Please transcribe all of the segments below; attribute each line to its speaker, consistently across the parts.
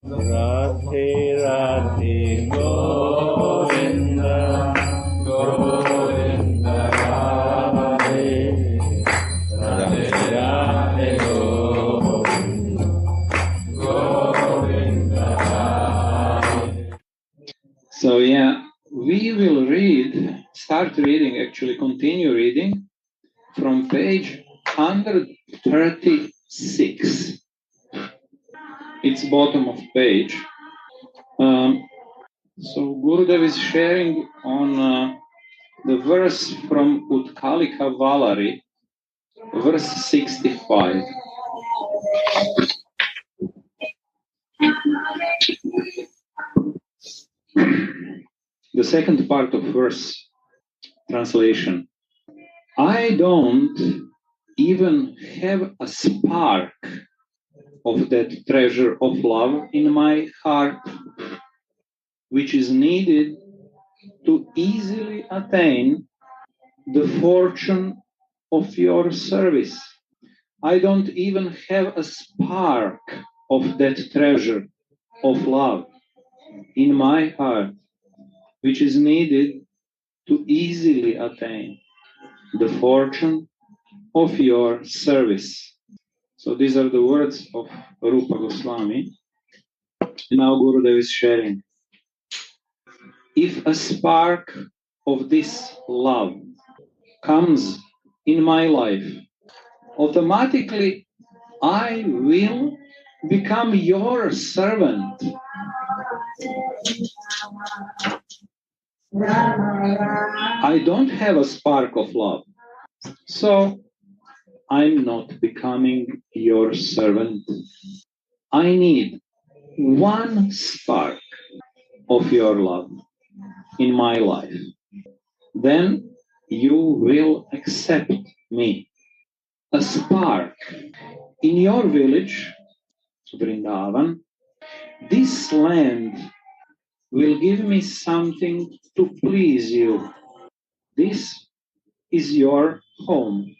Speaker 1: Radhe Radhe Govinda Govinda Radhe Radhe Radhe Govinda Govinda Radhe. So we will start reading, actually continue reading from page 136. It's bottom of page. So Gurudev is sharing on the verse from Utkalika Valari, verse 65. The second part of verse translation. I don't even have a spark of that treasure of love in my heart, which is needed to easily attain the fortune of your service. I don't even have a spark of that treasure of love in my heart, which is needed to easily attain the fortune of your service. So these are the words of Rupa Goswami. Now Gurudev is sharing. If a spark of this love comes in my life, automatically I will become your servant. I don't have a spark of love, so I'm not becoming your servant. I need one spark of your love in my life. Then you will accept me. A spark in your village, Vrindavan, this land will give me something to please you. This is your home.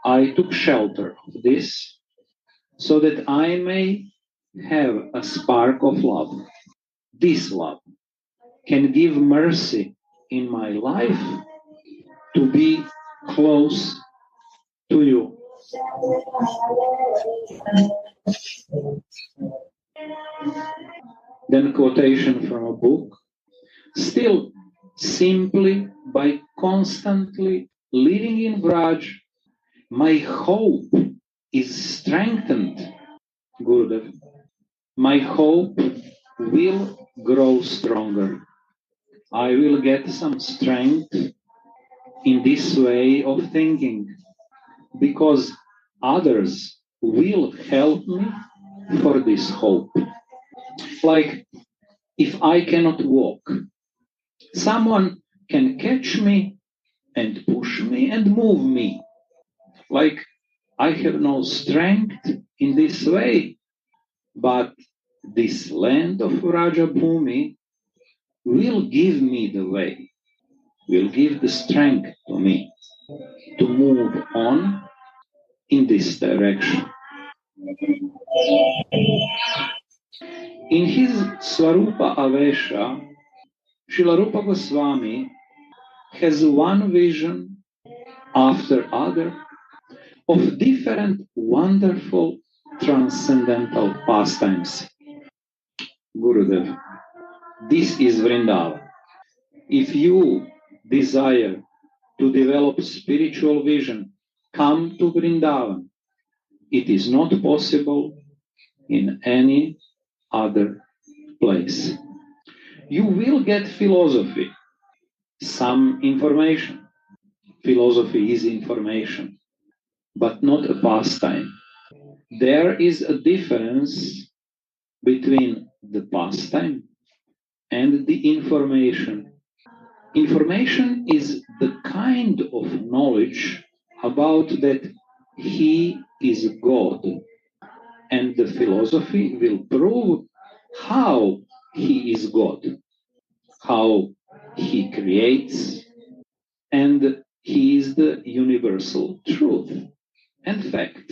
Speaker 1: I took shelter of this so that I may have a spark of love. This love can give mercy in my life to be close to you. Then quotation from a book. Still, simply by constantly living in Vraj, my hope is strengthened, Gurudev. My hope will grow stronger. I will get some strength in this way of thinking because others will help me for this hope. Like if I cannot walk, someone can catch me and push me and move me. Like I have no strength in this way, but this land of Rajabhumi will give me the way, will give the strength to me to move on in this direction. In his Swarupa Avesha, Srila Rupa Goswami has one vision after other of different wonderful transcendental pastimes. Gurudev, this is Vrindavan. If you desire to develop spiritual vision, come to Vrindavan. It is not possible in any other place. You will get philosophy, some information. Philosophy is information, but not a pastime. There is a difference between the pastime and the information. Information is the kind of knowledge about that he is God, and the philosophy will prove how he is God, how he creates, and he is the universal truth and fact,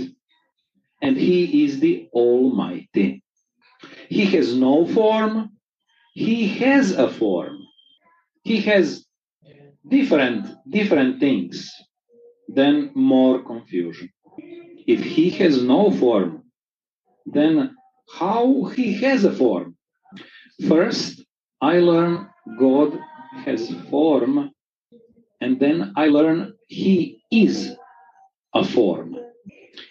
Speaker 1: and he is the Almighty. He has no form. He has a form. He has different things. Then more confusion. If he has no form, then how he has a form? First, I learn God has form, and then I learn he is a form.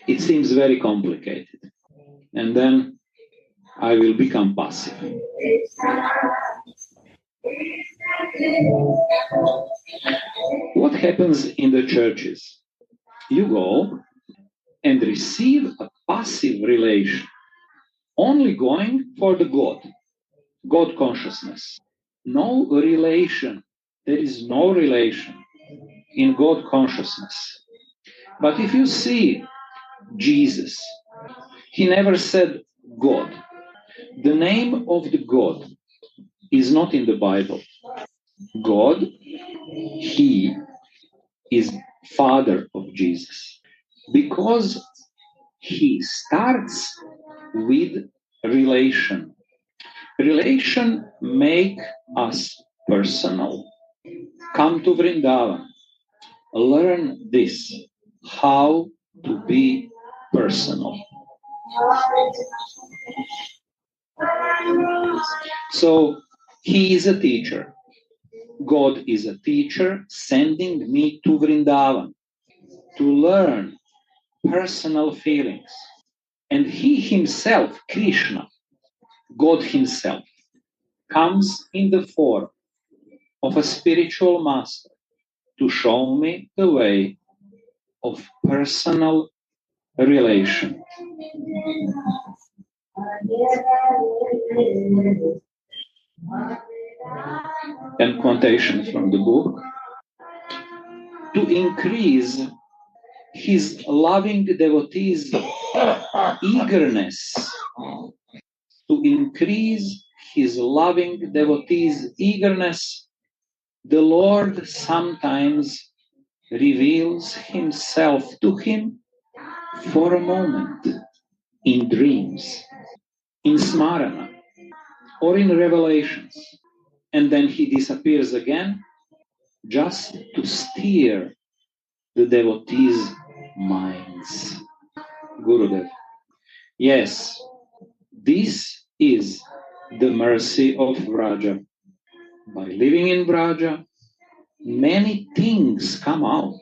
Speaker 1: It seems very complicated. And then I will become passive. What happens in the churches? You go and receive a passive relation, only going for the God consciousness. No relation. There is no relation in God consciousness. But if you see Jesus, he never said God. The name of the God is not in the Bible. God, he is Father of Jesus. Because he starts with relation. Relation make us personal. Come to Vrindavan. Learn this, how to be personal. So he is a teacher. God is a teacher sending me to Vrindavan to learn personal feelings. And he himself, Krishna, God himself, comes in the form of a spiritual master to show me the way of personal relation. And quotation from the book. To increase his loving devotees' eagerness, to increase his loving devotees' eagerness, the Lord sometimes reveals himself to him for a moment in dreams, in smarana, or in revelations. And then he disappears again just to steer the devotees' minds. Gurudev. Yes, this is the mercy of Vraja. By living in Vraja, many things come out.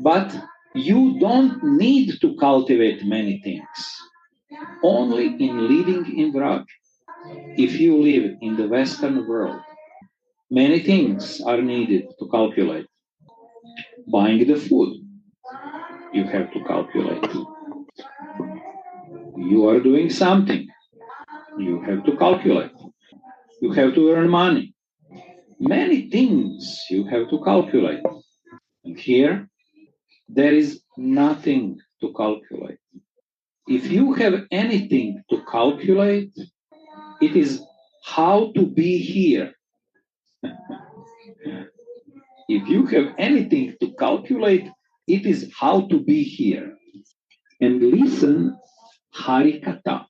Speaker 1: But you don't need to cultivate many things. Only in living in Vraja. If you live in the Western world, many things are needed to calculate. Buying the food, you have to calculate. You are doing something, you have to calculate. You have to earn money. Many things you have to calculate. And here, there is nothing to calculate. If you have anything to calculate, it is how to be here. If you have anything to calculate, it is how to be here. And listen Harikatha.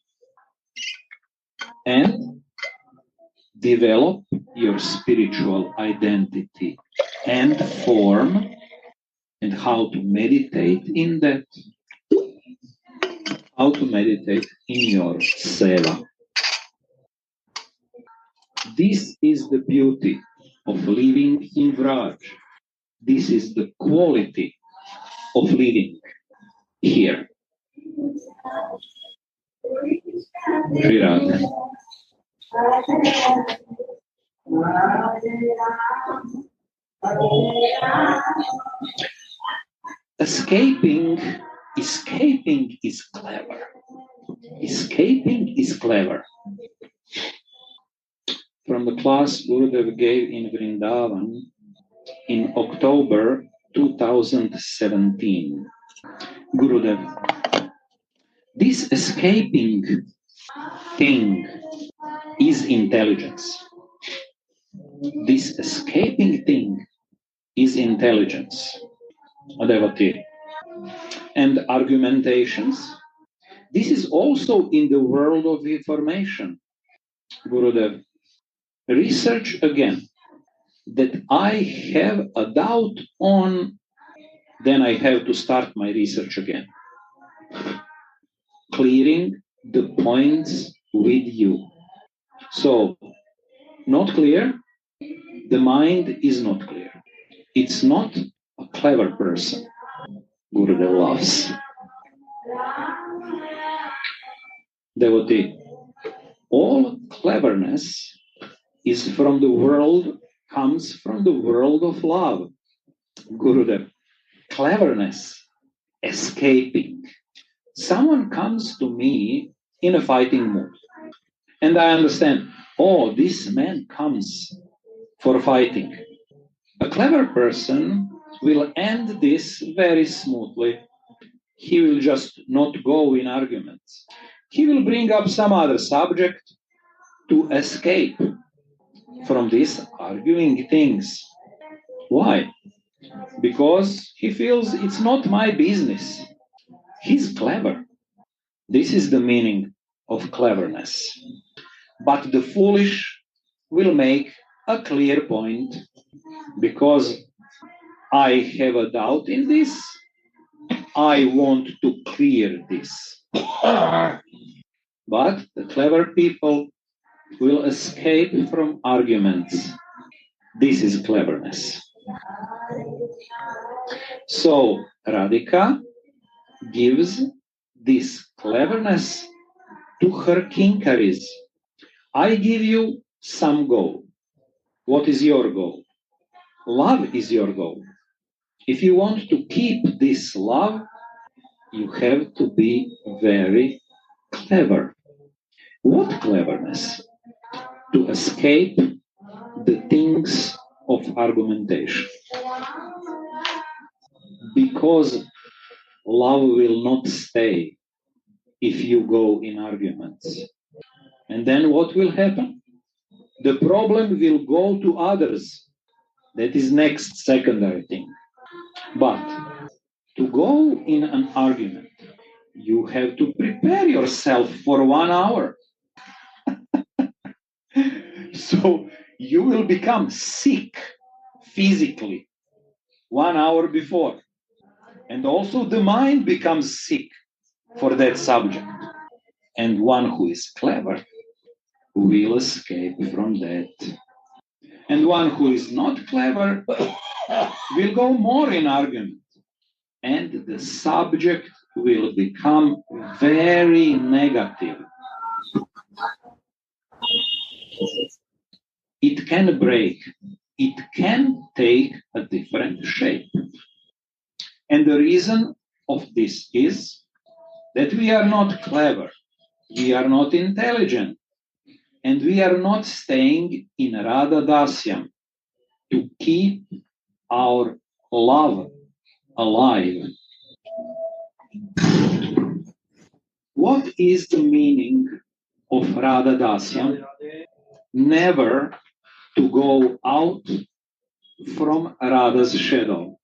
Speaker 1: And develop your spiritual identity and form, and how to meditate in that, how to meditate in your seva. This is the beauty of living in Vraj. This is the quality of living here. Shri Radha. Escaping is clever. Escaping is clever. From the class Gurudev gave in Vrindavan in October 2017. Gurudev, this escaping thing is intelligence. This escaping thing is intelligence. A devotee. And argumentations This is also in the world of information, Gurudev. Research again that I have a doubt on, then I have to start my research again. Clearing the points with you. So, not clear, the mind is not clear. It's not a clever person. Gurudev laughs. Devotee, all cleverness is from the world, comes from the world of love. Gurudev, cleverness, escaping. Someone comes to me in a fighting mood, and I understand, oh, this man comes for fighting. A clever person will end this very smoothly. He will just not go in arguments. He will bring up some other subject to escape from these arguing things. Why? Because he feels it's not my business. He's clever. This is the meaning of cleverness. But the foolish will make a clear point, because I have a doubt in this, I want to clear this. But the clever people will escape from arguments. This is cleverness. So Radhika gives this cleverness to her kinkaris. I give you some goal. What is your goal? Love is your goal. If you want to keep this love, you have to be very clever. What cleverness? To escape the things of argumentation. Because love will not stay if you go in arguments. And then what will happen? The problem will go to others. That is next secondary thing. But to go in an argument, you have to prepare yourself for 1 hour. So you will become sick physically 1 hour before. And also the mind becomes sick for that subject. And one who is clever will escape from that. And one who is not clever will go more in argument. And the subject will become very negative. It can break. It can take a different shape. And the reason of this is that we are not clever. We are not intelligent. And we are not staying in Radha Dasyam to keep our love alive. What is the meaning of Radha Dasyam? Never to go out from Radha's shadow.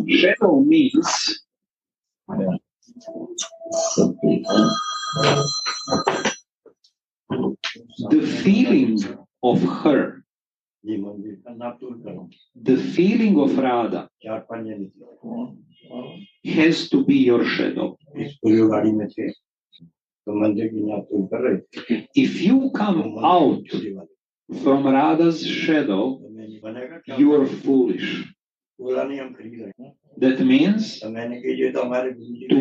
Speaker 1: Shadow means the feeling of her, the feeling of Radha has to be your shadow. If you come out from Radha's shadow, you are foolish. That means to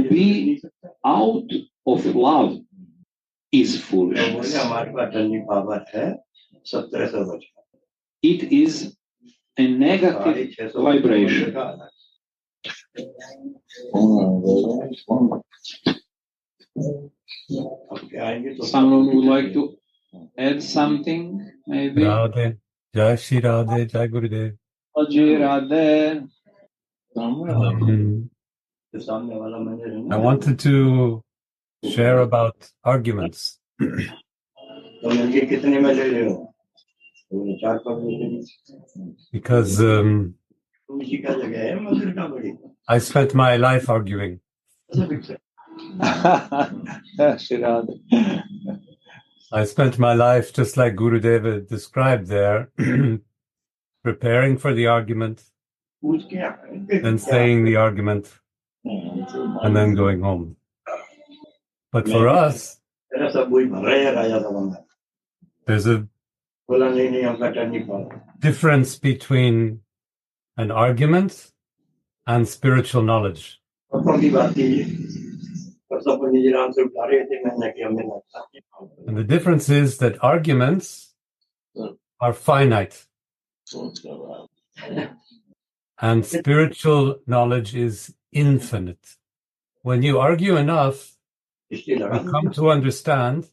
Speaker 1: be out of love is foolishness. It is a negative vibration. Someone would like to add something, maybe?
Speaker 2: Radhe. Jai Shri Radhe, Jai Gurudev.
Speaker 1: Jai Radhe.
Speaker 2: I wanted to share about arguments. Because I spent my life arguing.
Speaker 1: Shirade.
Speaker 2: I spent my life, just like Gurudeva described there, preparing for the argument, then saying the argument, and then going home. But for us, there's a difference between an argument and spiritual knowledge. And the difference is that arguments are finite, and spiritual knowledge is infinite. When you argue enough, you come to understand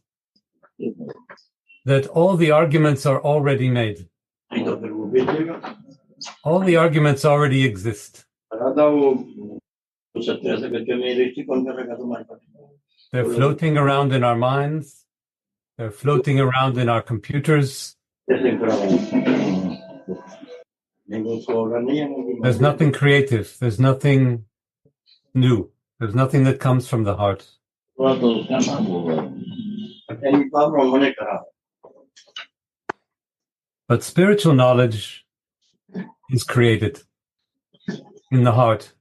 Speaker 2: that all the arguments are already made. All the arguments already exist. They're floating around in our minds. They're floating around in our computers. There's nothing creative. There's nothing new. There's nothing that comes from the heart. But spiritual knowledge is created in the heart.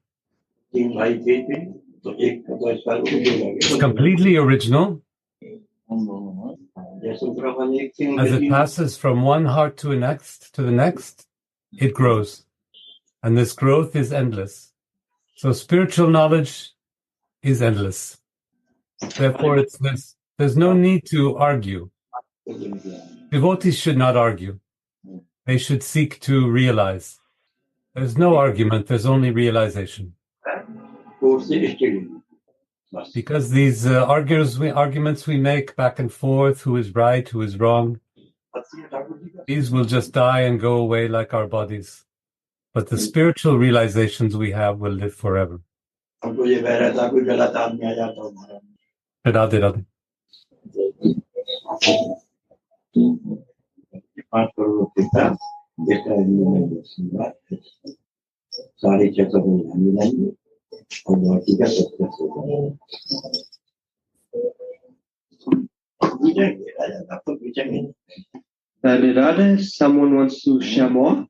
Speaker 2: It's completely original. As it passes from one heart to the next, it grows. And this growth is endless. So spiritual knowledge is endless. Therefore, there's no need to argue. Devotees should not argue. They should seek to realize. There's no argument, there's only realization. Because these arguments we make back and forth, who is right, who is wrong, these will just die and go away like our bodies. But the spiritual realizations we have will live forever. Radhe, Radhe.
Speaker 3: Radhe, Radhe, someone wants to share more?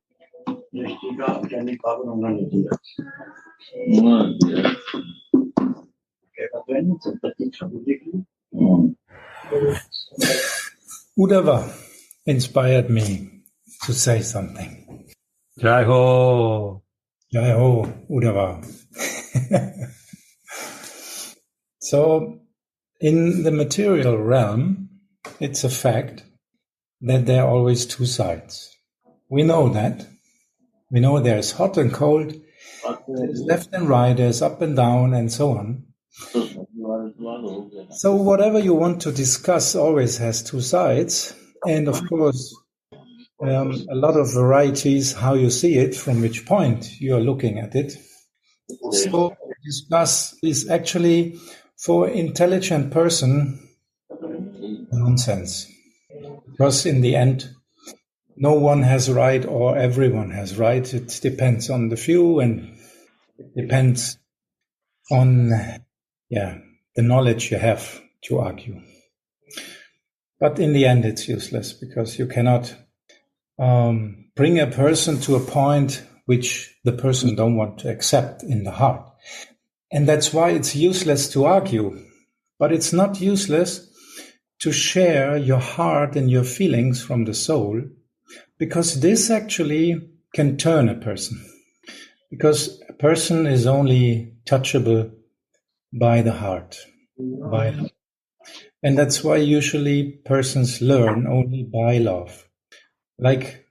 Speaker 4: Uddhava inspired me to say something.
Speaker 2: Jai Ho!
Speaker 4: Jai Ho, Uddhava. So, in the material realm, it's a fact that there are always two sides. We know that. We know there's hot and cold, there's left and right, there's up and down, and so on. So whatever you want to discuss always has two sides. And of course, a lot of varieties how you see it, from which point you are looking at it. So discuss is actually for intelligent person nonsense. Because in the end, no one has right or everyone has right. It depends on the few and it depends on the knowledge you have to argue. But in the end, it's useless because you cannot bring a person to a point which the person don't want to accept in the heart. And that's why it's useless to argue. But it's not useless to share your heart and your feelings from the soul, because this actually can turn a person. Because a person is only touchable by the heart. And that's why usually persons learn only by love. Like,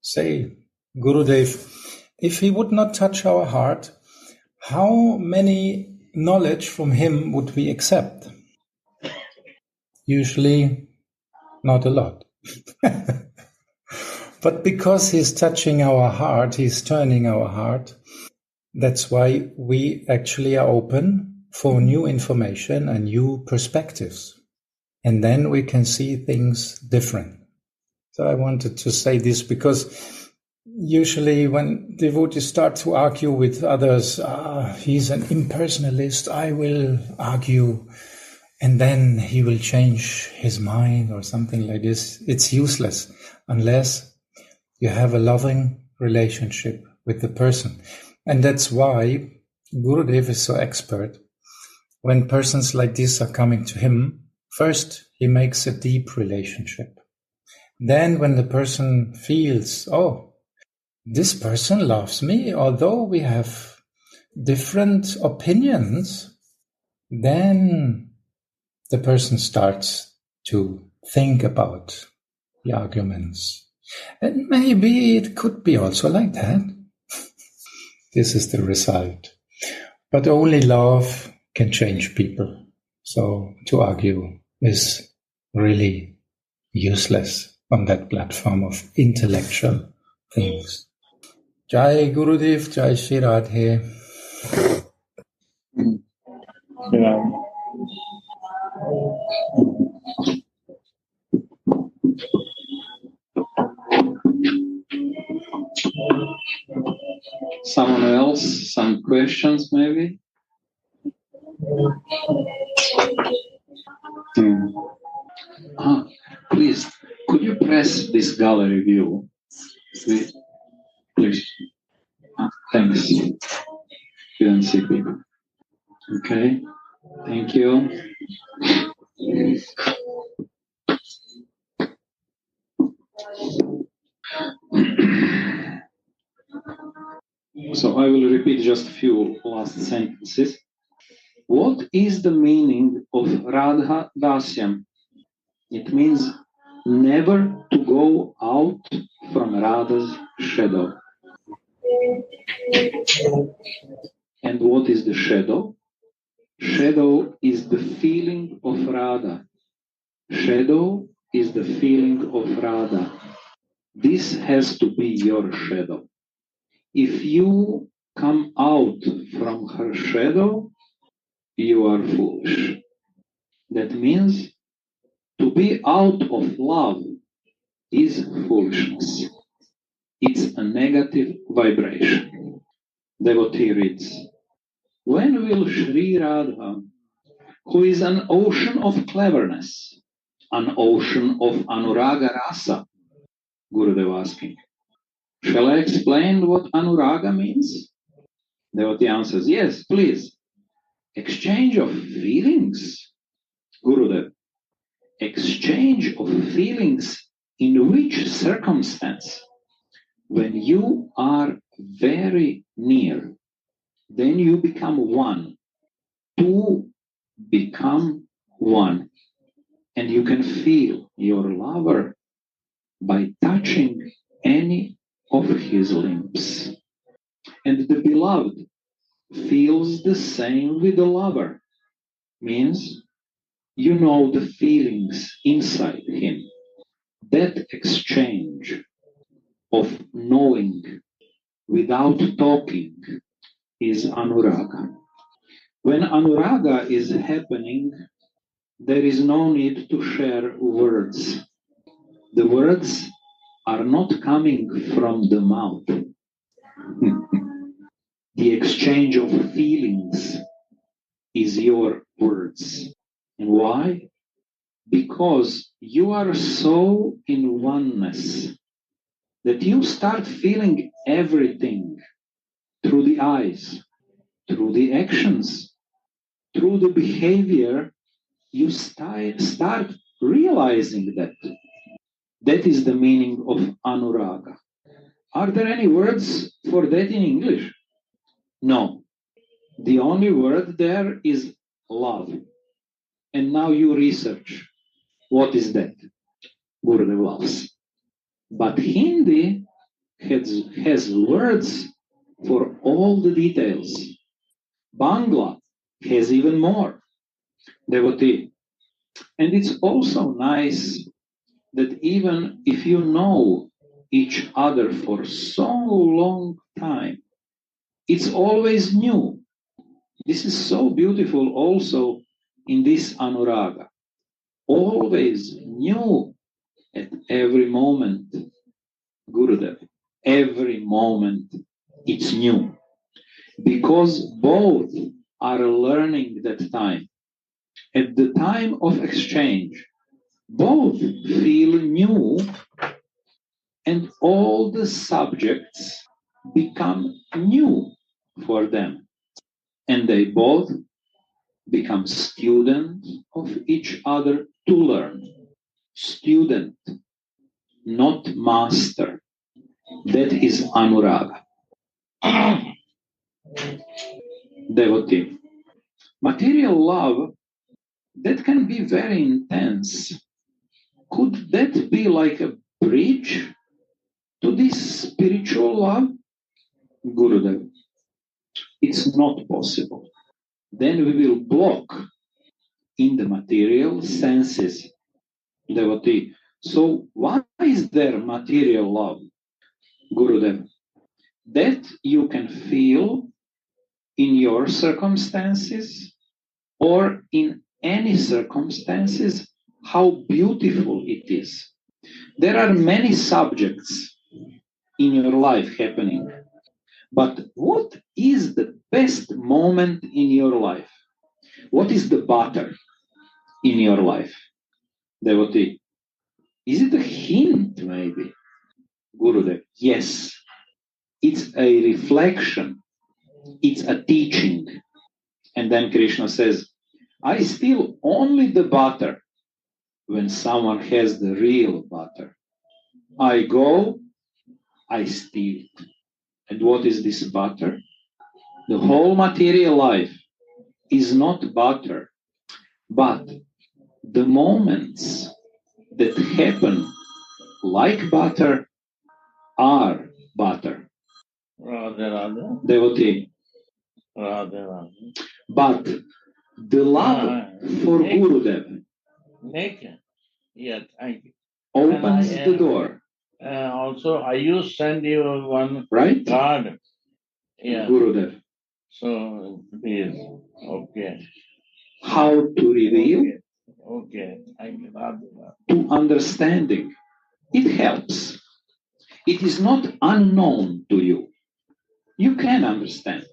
Speaker 4: say, Gurudev, if he would not touch our heart, how many knowledge from him would we accept? Usually not a lot. But because he's touching our heart, he's turning our heart, that's why we actually are open for new information and new perspectives. And then we can see things different. So I wanted to say this because usually when devotees start to argue with others, he's an impersonalist, I will argue, and then he will change his mind or something like this. It's useless unless you have a loving relationship with the person. And that's why Gurudev is so expert. When persons like this are coming to him, first he makes a deep relationship. Then when the person feels, oh, this person loves me, although we have different opinions, then the person starts to think about the arguments. And maybe it could be also like that. This is the result. But only love can change people. So to argue is really useless on that platform of intellectual things. Jai Gurudev, Jai Shri Radhe.
Speaker 3: Yeah.
Speaker 1: Someone else? Some questions maybe? Please, could you press this gallery view? Please. Thanks. Couldn't see people. Okay. Thank you. So I will repeat just a few last sentences. What is the meaning of Radha Dasyam? It means never to go out from Radha's shadow. And what is the shadow? Shadow is the feeling of Radha. Shadow is the feeling of Radha. This has to be your shadow. If you come out from her shadow, you are foolish. That means to be out of love is foolishness. It's a negative vibration. Devotee reads, when will Sri Radha, who is an ocean of cleverness, an ocean of Anuraga Rasa, Gurudev asking, shall I explain what Anuraga means? Devotee answers, yes, please. Exchange of feelings, Gurudev. Exchange of feelings in which circumstance? When you are very near, then you become one. Two become one. And you can feel your lover by touching any of his limbs. And the beloved feels the same with the lover. Means you know the feelings inside him. That exchange of knowing without talking is Anuraga. When Anuraga is happening, there is no need to share words. The words are not coming from the mouth. The exchange of feelings is your words. And why? Because you are so in oneness that you start feeling everything through the eyes, through the actions, through the behavior. You start realizing that. That is the meaning of Anuraga. Are there any words for that in English? No. The only word there is love. And now you research. What is that? Gurudev loves. But Hindi has words for all the details. Bangla has even more. Devotee. And it's also nice that even if you know each other for so long time, it's always new. This is so beautiful also in this anuraga. Always new at every moment, Gurudev. Every moment it's new. Because both are learning that time. At the time of exchange, both feel new and all the subjects become new for them. And they both become students of each other to learn. Student, not master. That is anuraga. Devotee. Material love, that can be very intense. Could that be like a bridge to this spiritual love? Gurudev, it's not possible. Then we will block in the material senses, devotee. So why is there material love, Gurudev? That you can feel in your circumstances or in any circumstances how beautiful it is. There are many subjects in your life happening, but what is the best moment in your life? What is the butter in your life, devotee? Is it a hint, maybe? Gurudev, yes. It's a reflection. It's a teaching. And then Krishna says, I steal only the butter when someone has the real butter. I go, I steal it. And what is this butter? The whole material life is not butter, but the moments that happen like butter are butter.
Speaker 5: Radha Radha.
Speaker 1: Devotee.
Speaker 5: Radha Radha.
Speaker 1: But the love for Gurudev
Speaker 5: Yeah, thank you.
Speaker 1: opens the door.
Speaker 5: Also, I used send you one
Speaker 1: right?
Speaker 5: card. Yeah.
Speaker 1: Gurudev.
Speaker 5: So, please. Okay.
Speaker 1: How to reveal
Speaker 5: Okay. Thank you. Radha.
Speaker 1: to understanding. It helps. It is not unknown to you. You can understand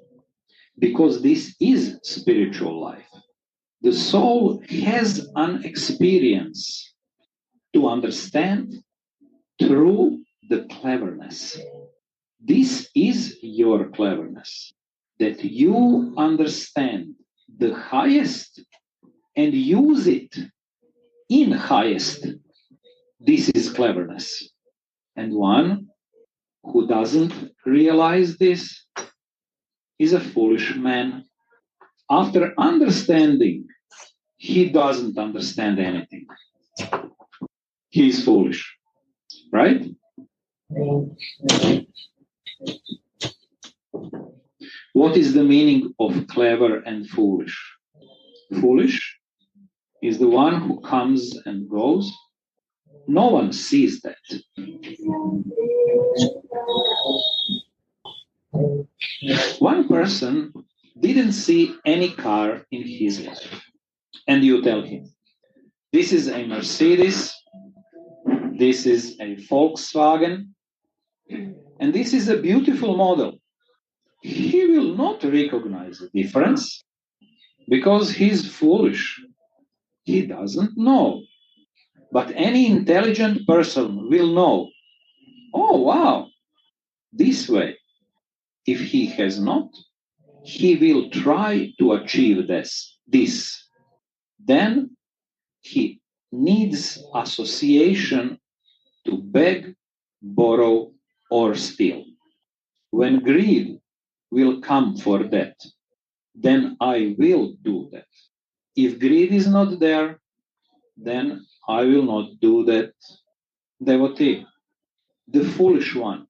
Speaker 1: because this is spiritual life. The soul has an experience to understand through the cleverness. This is your cleverness, that you understand the highest and use it in highest. This is cleverness. And one who doesn't realize this is a foolish man. After understanding, he doesn't understand anything. He is foolish, right? What is the meaning of clever and foolish? Foolish is the one who comes and goes. No one sees that. One person didn't see any car in his life. And you tell him, this is a Mercedes, this is a Volkswagen, and this is a beautiful model. He will not recognize the difference because he's foolish. He doesn't know. But any intelligent person will know, oh, wow, this way. If he has not, he will try to achieve this. Then he needs association to beg, borrow, or steal. When greed will come for that, then I will do that. If greed is not there, then I will not do that. Devotee, the foolish one,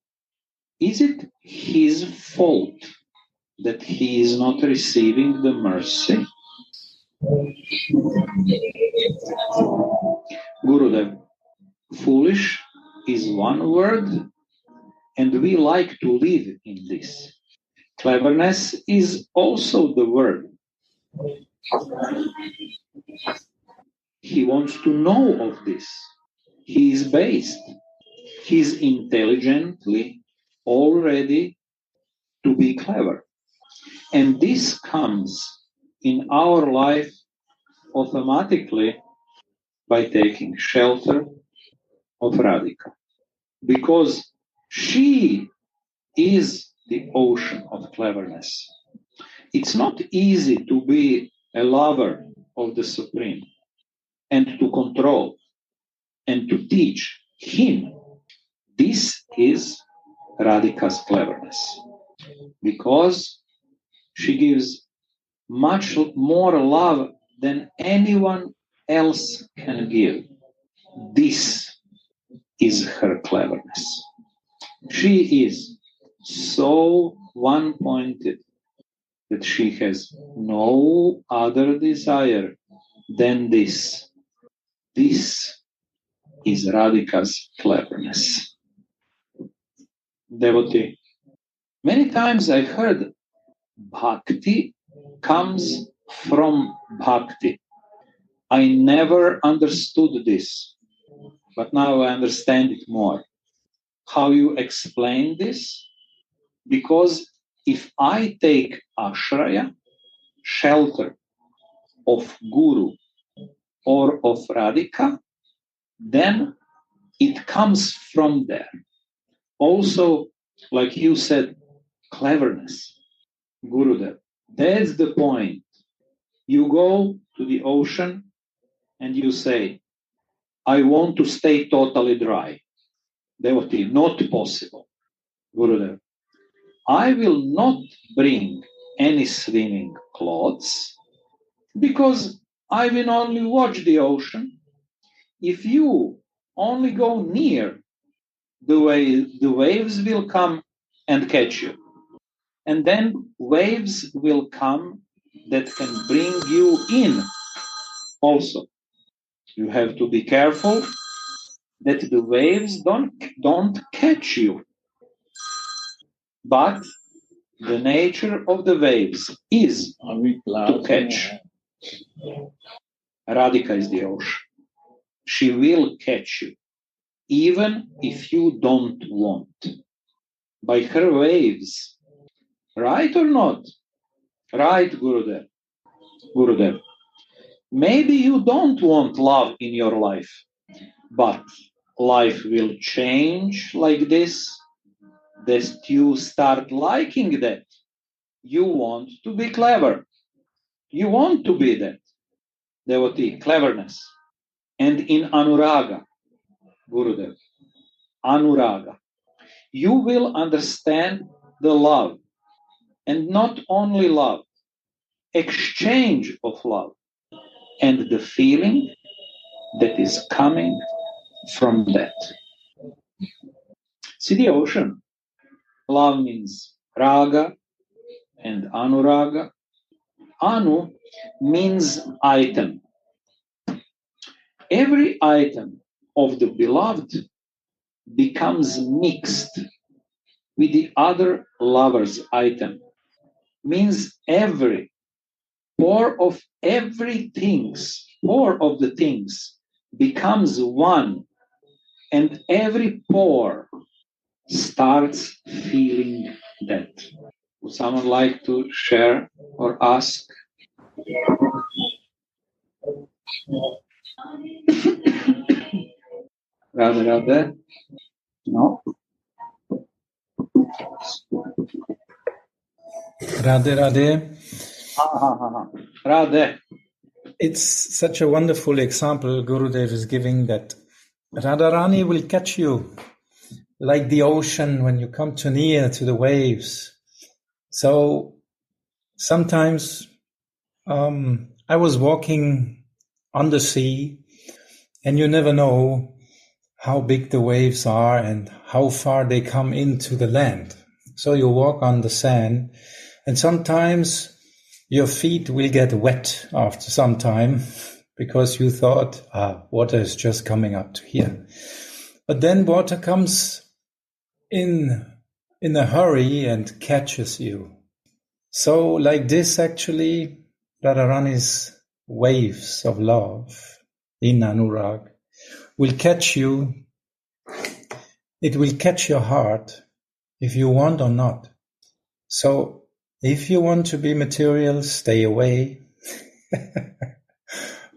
Speaker 1: is it his fault that he is not receiving the mercy? Gurudev, foolish is one word, and we like to live in this. Cleverness is also the word. He wants to know of this. He is based. He is intelligently already to be clever. And this comes in our life automatically by taking shelter of Radhika. Because she is the ocean of cleverness. It's not easy to be a lover of the Supreme and to control and to teach him. This is Radhika's cleverness. Because she gives much more love than anyone else can give. This is her cleverness. She is so one-pointed that she has no other desire than this. This is Radhika's cleverness. Devotee. Many times I heard bhakti comes from bhakti. I never understood this, but now I understand it more. How you explain this? Because if I take ashraya, shelter of Guru or of Radhika, then it comes from there. Also, like you said, cleverness, Gurudev. That's the point. You go to the ocean and you say, I want to stay totally dry. Devotee, not possible. Gurudev, I will not bring any swimming clothes because I will only watch the ocean. If you only go near, the waves will come and catch you. And then waves will come that can bring you in also. You have to be careful that the waves don't catch you. But the nature of the waves is to catch. Radhika is the ocean. She will catch you, even if you don't want. By her waves. Right or not? Right, Gurudev. Gurudev. Maybe you don't want love in your life, but life will change like this, that you start liking that. You want to be clever. You want to be that. Devotee, cleverness. And in Anuraga, Gurudev, Anuraga, you will understand the love. And not only love, exchange of love. And the feeling that is coming from that. See the ocean. Love means raga and anuraga. Anu means item. Every item of the beloved becomes mixed with the other lover's item. Means every pore of the things becomes one, and every pore starts feeling that. Would someone like to share or ask? Radhe? No?
Speaker 4: Radhe.
Speaker 1: Radhe.
Speaker 4: It's such a wonderful example Gurudev is giving that Radharani will catch you like the ocean when you come too near to the waves. So sometimes I was walking on the sea, and you never know how big the waves are and how far they come into the land. So you walk on the sand, and sometimes your feet will get wet after some time because you thought, water is just coming up to here. But then water comes in a hurry and catches you. So like this, actually, Radharani's waves of love in Anurag will catch you. It will catch your heart if you want or not. So if you want to be material, stay away.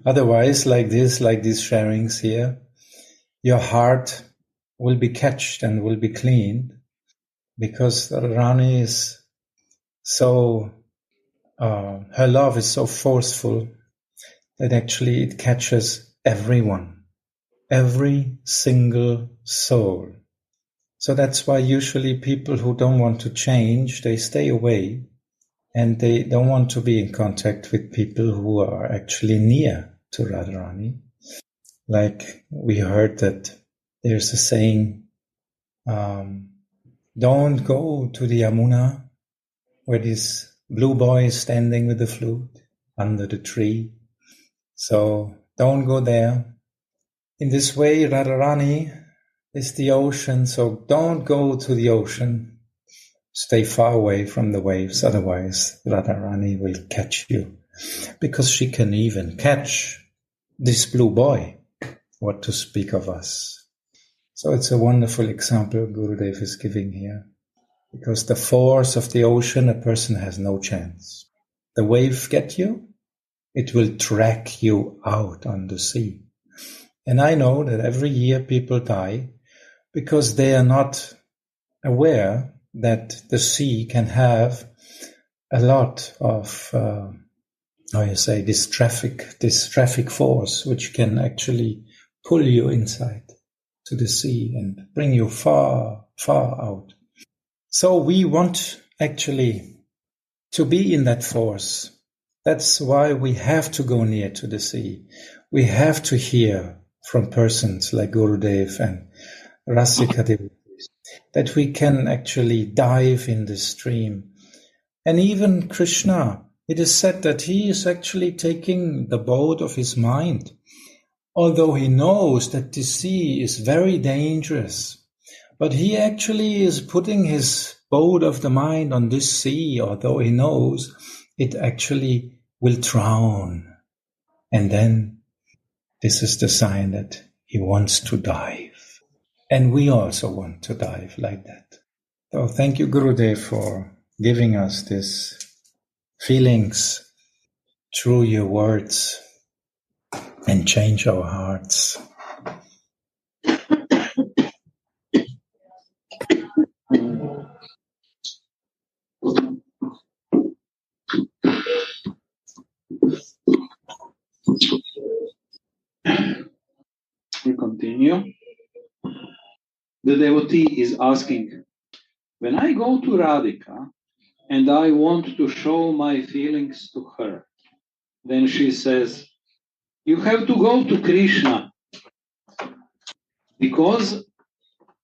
Speaker 4: Otherwise, like these sharings here, your heart will be catched and will be cleaned, because Radharani is so, her love is so forceful that actually it catches everyone, every single soul. So that's why usually people who don't want to change, they stay away, and they don't want to be in contact with people who are actually near to Radharani. Like we heard that there's a saying, don't go to the Yamuna where this blue boy is standing with the flute under the tree. So don't go there. In this way, Radharani is the ocean, so don't go to the ocean. Stay far away from the waves, otherwise Radharani will catch you. Because she can even catch this blue boy, what to speak of us. So it's a wonderful example Gurudev is giving here. Because the force of the ocean, a person has no chance. The wave get you, it will drag you out on the sea. And I know that every year people die because they are not aware that the sea can have a lot of, this traffic force, which can actually pull you inside to the sea and bring you far, far out. So we want actually to be in that force. That's why we have to go near to the sea. We have to hear from persons like Gurudev and Rasika devotees that we can actually dive in the stream. And even Krishna, it is said that he is actually taking the boat of his mind, although he knows that the sea is very dangerous. But he actually is putting his boat of the mind on this sea, although he knows it actually will drown. And then this is the sign that he wants to dive. And we also want to dive like that. So thank you, Gurudev, for giving us these feelings through your words and change our hearts.
Speaker 1: We continue. The devotee is asking, when I go to Radhika and I want to show my feelings to her, then she says, you have to go to Krishna because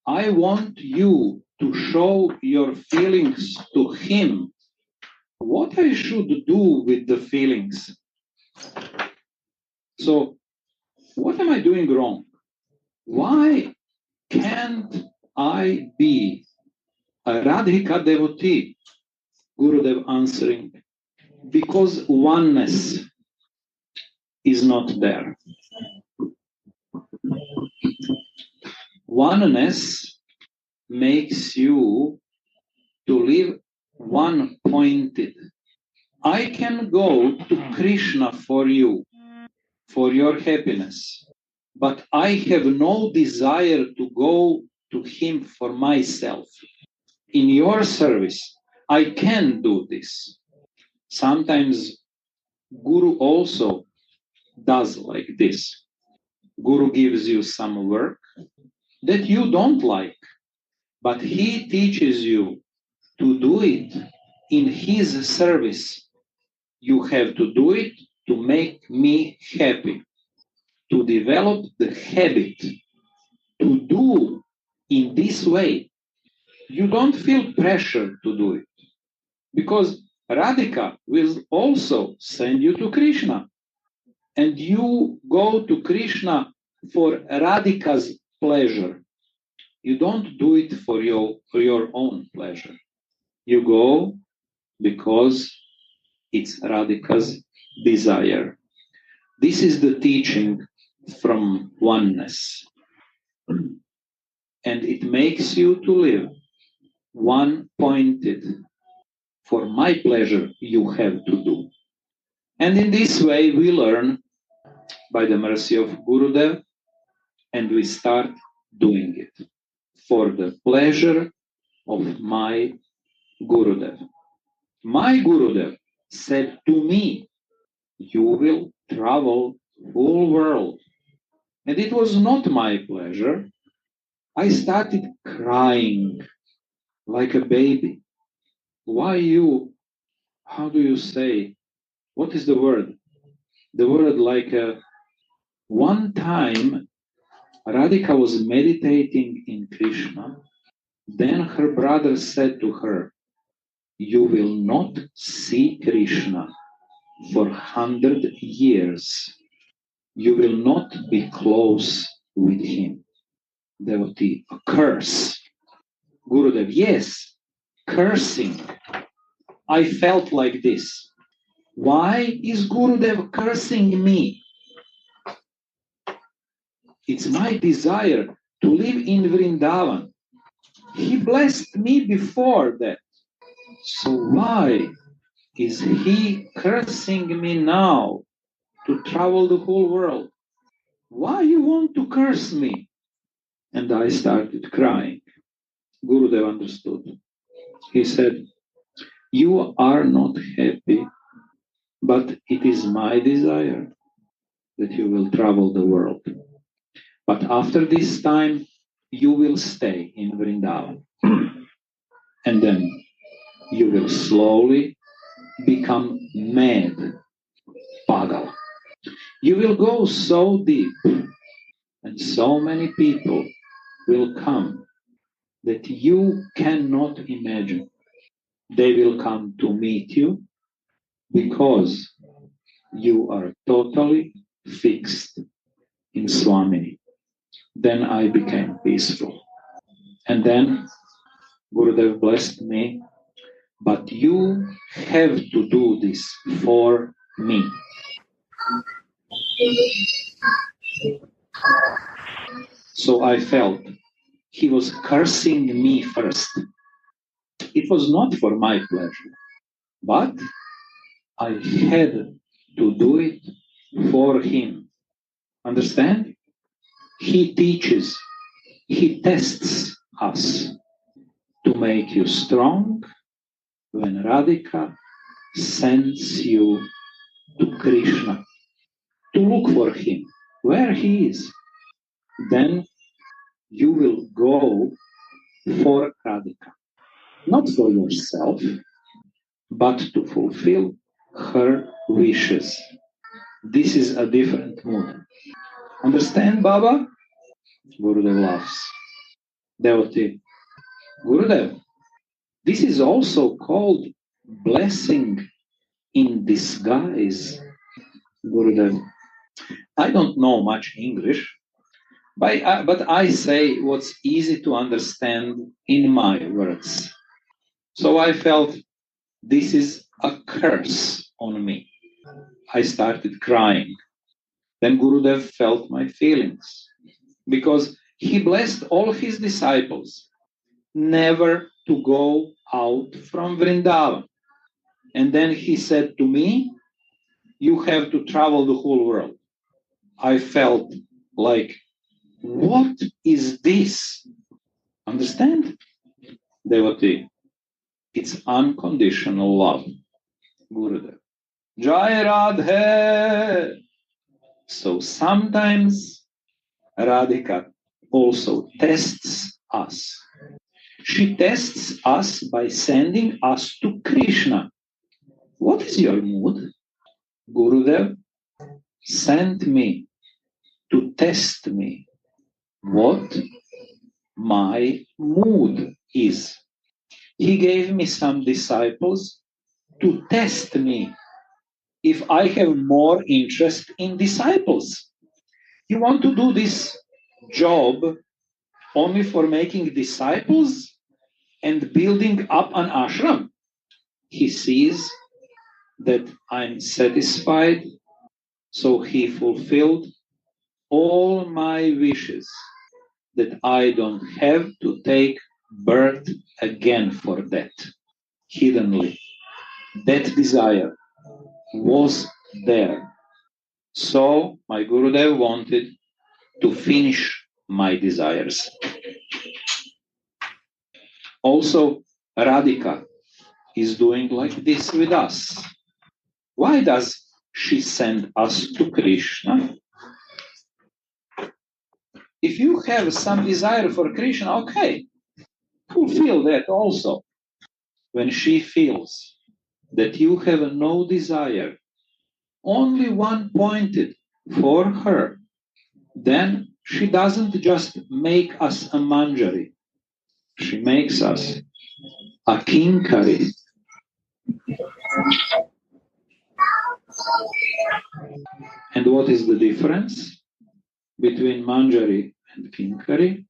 Speaker 1: I want you to show your feelings to him. What I should do with the feelings? So, what am I doing wrong? Why can't I be a Radhika devotee? Gurudev answering, because oneness is not there. Oneness makes you to live one-pointed. I can go to Krishna for you, for your happiness, but I have no desire to go to him for myself. In your service, I can do this. Sometimes Guru also does like this. Guru gives you some work that you don't like, but he teaches you to do it in his service. You have to do it to make me happy, to develop the habit to do in this way. You don't feel pressure to do it because Radhika will also send you to Krishna, and you go to Krishna for Radhika's pleasure. You don't do it for your own pleasure. You go because it's Radhika's desire. This is the teaching from oneness. And it makes you to live one-pointed. For my pleasure, you have to do. And in this way, we learn by the mercy of Gurudev, and we start doing it for the pleasure of my Gurudev. My Gurudev said to me, you will travel whole world. And it was not my pleasure. I started crying like a baby. Why you, how do you say, what is the word? The word like one time Radhika was meditating in Krishna. Then her brother said to her, you will not see Krishna for 100 years. You will not be close with him. Devotee, a curse. Gurudev, yes, cursing. I felt like this. Why is Gurudev cursing me? It's my desire to live in Vrindavan. He blessed me before that. So why is he cursing me now to travel the whole world? Why you want to curse me? And I started crying. Gurudev understood. He said, you are not happy, but it is my desire that you will travel the world. But after this time, you will stay in Vrindavan. And then you will slowly become mad, pagal. You will go so deep, and so many people will come that you cannot imagine. They will come to meet you because you are totally fixed in Swamini. Then I became peaceful. And then Gurudev blessed me, but you have to do this for me. So I felt he was cursing me first. It was not for my pleasure, but I had to do it for him. Understand? He teaches, he tests us to make you strong when Radhika sends you to Krishna, to look for him, where he is. Then you will go for Radhika, not for yourself, but to fulfill her wishes. This is a different mood. Understand, Baba? Gurudev laughs. Devotee, Gurudev, this is also called blessing in disguise. Gurudev, I don't know much English, but I say what's easy to understand in my words. So I felt this is a curse on me. I started crying. Then Gurudev felt my feelings because he blessed all his disciples never to go out from Vrindavan. And then he said to me, you have to travel the whole world. I felt like, what is this? Understand? Devotee, it's unconditional love. Gurudev. Jai Radhe. So sometimes Radhika also tests us. She tests us by sending us to Krishna. What is your mood? Gurudev sent me to test me what my mood is. He gave me some disciples to test me if I have more interest in disciples. You want to do this job only for making disciples and building up an ashram? He sees that I'm satisfied, so he fulfilled all my wishes, that I don't have to take birth again for that. Hiddenly, that desire was there. So my Gurudev wanted to finish my desires. Also, Radhika is doing like this with us. Why does she send us to Krishna? If you have some desire for Krishna, okay, fulfill that also. When she feels that you have no desire, only one pointed for her, then she doesn't just make us a manjari, she makes us a kinkari. And what is the difference between manjari and kinkari?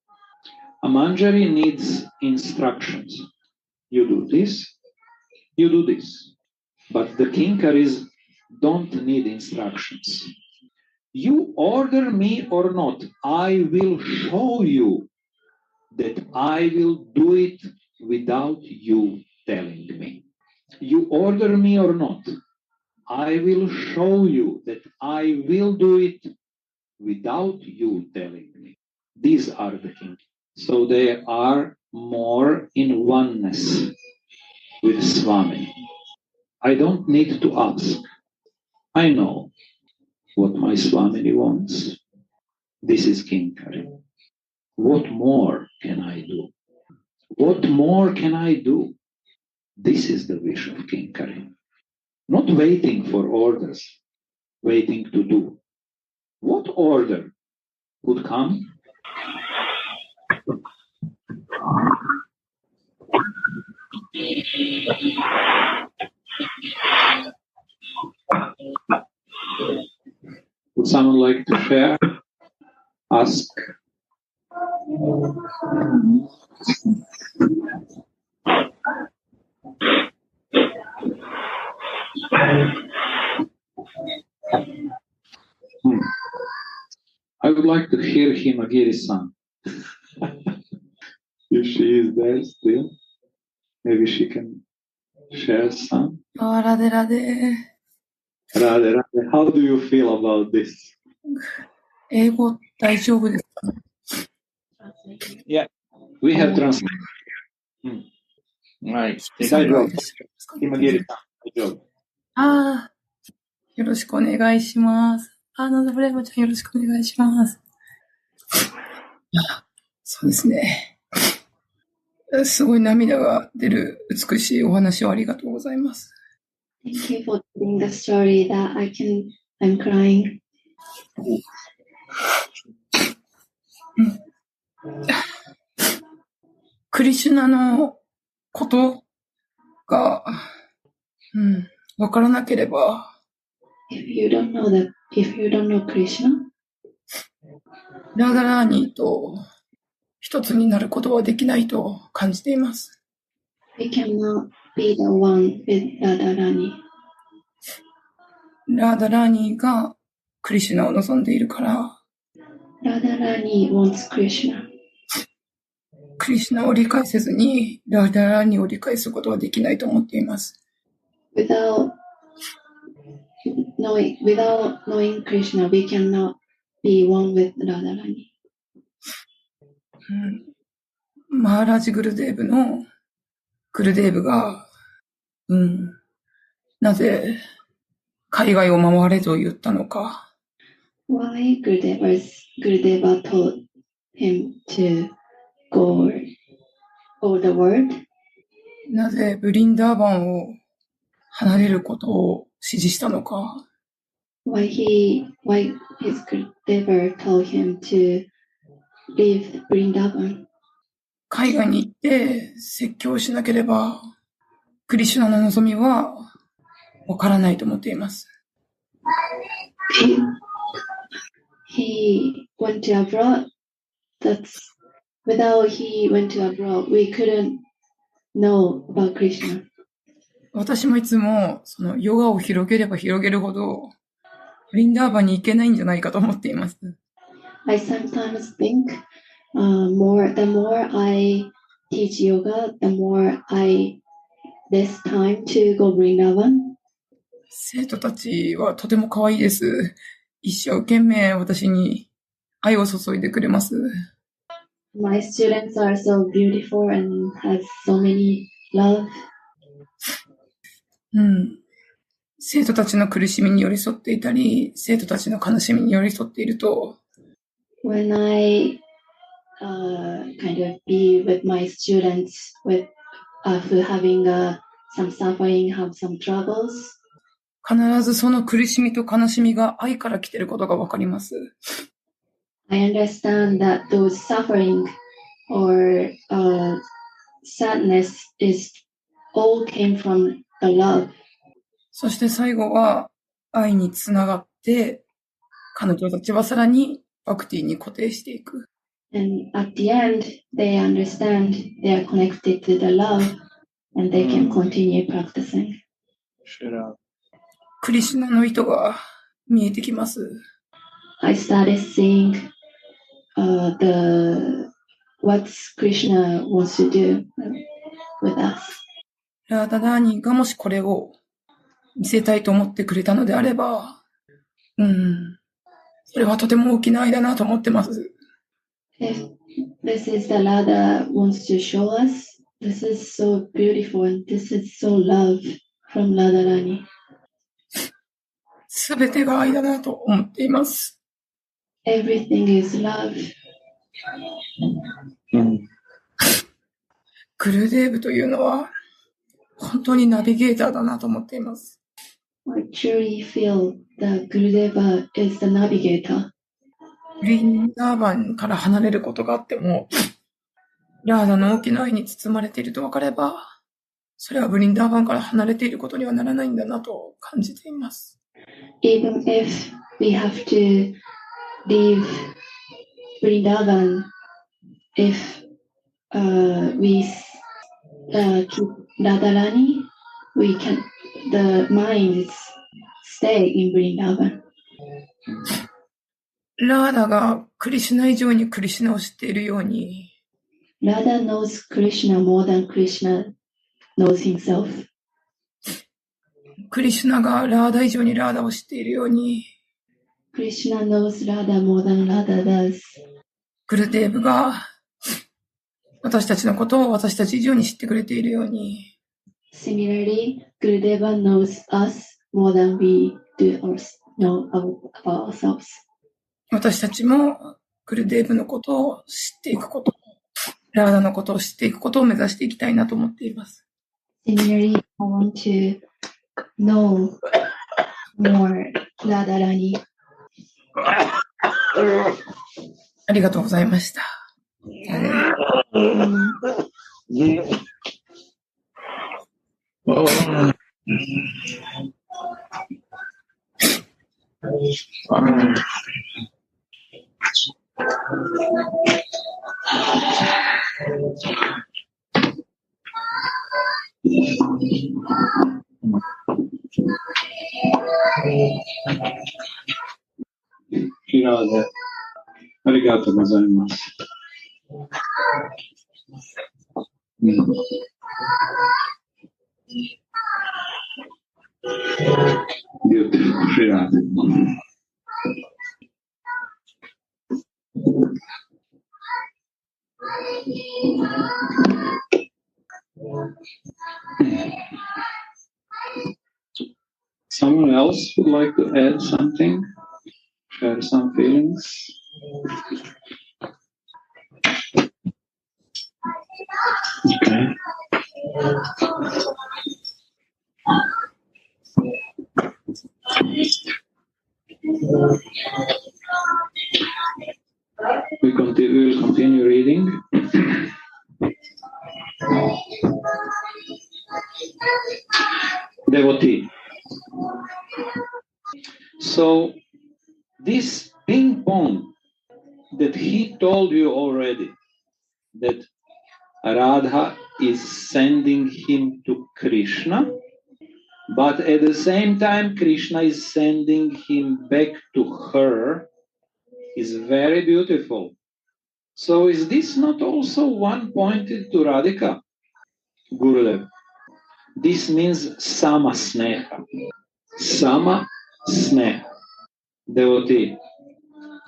Speaker 1: A manjari needs instructions. You do this, you do this. But the kinkaris don't need instructions. You order me or not, I will show you that I will do it without you telling me. You order me or not, I will show you that I will do it without you telling me. These are the kings. So they are more in oneness with Swami. I don't need to ask. I know what my Swami wants. This is Kinkari. What more can I do? What more can I do? This is the wish of Kinkari. Not waiting for orders, waiting to do. What order would come? Would someone like to share? Ask. I would like to hear Himagiri-san. If she is there still, maybe she can share some.
Speaker 6: Radhe Radhe.
Speaker 1: Radhe Radhe. How do you feel about this?
Speaker 6: 英語大丈夫ですか？
Speaker 1: Yeah, we have translation.
Speaker 5: Right.
Speaker 6: さんがいらっしゃいますかね。
Speaker 1: Himagiri-san, 大丈夫。
Speaker 6: ああ、よろしくお願いします。ナザブレイボちゃんよろしくお願いします。そうですね。すごい涙が出る美しいお話をありがとうございます。
Speaker 7: Thank you for telling the story that I'm crying.
Speaker 6: クリシュナのことが、わからなければ、
Speaker 7: If you don't know Krishna,
Speaker 6: ラーダラーニーと一つになることはできないと感じています。
Speaker 7: we cannot be the one with Radharani.
Speaker 6: ラーダラーニーがクリシュナを望んでいるから、
Speaker 7: Radharani wants Krishna.
Speaker 6: クリシュナを理解せずにラーダラーニーを理解することはできないと思っています。
Speaker 7: Without knowing Krishna, we cannot be one with Radharani.
Speaker 6: マーラジグルデーブのグルデーブが、なぜ海外を回れと言ったのか。
Speaker 7: Why Gurudeva told him to go all the world?
Speaker 6: なぜブリンダーバンを離れることを指示したのか。
Speaker 7: Why his Gurudeva told him to leave Vrindavan?
Speaker 6: 海外に行って説教しなければ、クリシュナの望みはわからないと思っています。
Speaker 7: He went to abroad. Without he went to abroad, we couldn't know about Krishna.
Speaker 6: 私もいつも、そのヨガを広げれば広げるほど、ブリンダーバンに行けないんじゃないかと思っています。
Speaker 7: I sometimes think the more I teach yoga, the more this time to go Vrindavan.
Speaker 6: 生徒たちはとても可愛いです。一生懸命私に愛を注いでくれます。
Speaker 7: My students are so beautiful and have so many love.
Speaker 6: 生徒たちの苦しみに寄り添っていたり、生徒たちの悲しみに寄り添っていると、
Speaker 7: When I kind of be with my students with who having some suffering, have some troubles,
Speaker 6: 必ずその苦しみと悲しみが愛から来ていることがわかります。
Speaker 7: I understand that those suffering or sadness is all came from the love.
Speaker 6: そして最後は愛につながって、彼女たちはさらにバクティに固定していく。
Speaker 7: And at the end, they understand they are connected to the love and they can continue practicing.
Speaker 6: クリシュナの意図が見えてきます。
Speaker 7: I started seeing what Krishna wants to do with us.
Speaker 6: ラーダラーニがもしこれを見せたいと思ってくれたのであれば、それはとても大きな愛だなと思ってます。
Speaker 7: If this is the Radha wants to show us, this is so beautiful and this is so love from Radharani.
Speaker 6: すべてが愛だなと思っています。
Speaker 7: Everything is love.
Speaker 6: グルデーブというのは本当にナビゲーターだなと思っています。
Speaker 7: I truly feel that Gurudeva is the navigator.
Speaker 6: ブリンダーバンから離れることがあっても、ラーダの大きな愛に包まれていると分かれば、それはブリンダーバンから離れていることにはならないんだなと感じています。
Speaker 7: Even if we have to leave Vrindavan, if we keep Radharani, the minds stay in Vrindavan.
Speaker 6: ラーダがクリシュナ以上にクリシュナを知っているように、
Speaker 7: Radha knows Krishna more than Krishna knows himself.
Speaker 6: クリシュナがラーダ以上にラーダを知っているように、
Speaker 7: Krishna knows Radha more than Radha does.
Speaker 6: グルデーブが私たちのことを私たち以上に知ってくれているように、
Speaker 7: Similarly, Gurudeva knows us more than we do know about ourselves.
Speaker 6: 私たちもグルデーブのことを知っていくこと、ラーダのことを知っていくことを目指していきたいなと思っています。
Speaker 7: Similarly, I want to know more Radharani.
Speaker 6: ありがとうございました。
Speaker 1: ありがとうございます。Beautiful, Shirada. Someone else would like to add something? Share some feelings? Okay. We will continue reading. Devotee. So, this ping pong that he told you already, that Radha is sending him to Krishna, But at the same time, Krishna is sending him back to her. Is very beautiful. So is this not also one pointed to Radhika? Gurudev. This means sama sneha. Sama sneha. Devotee.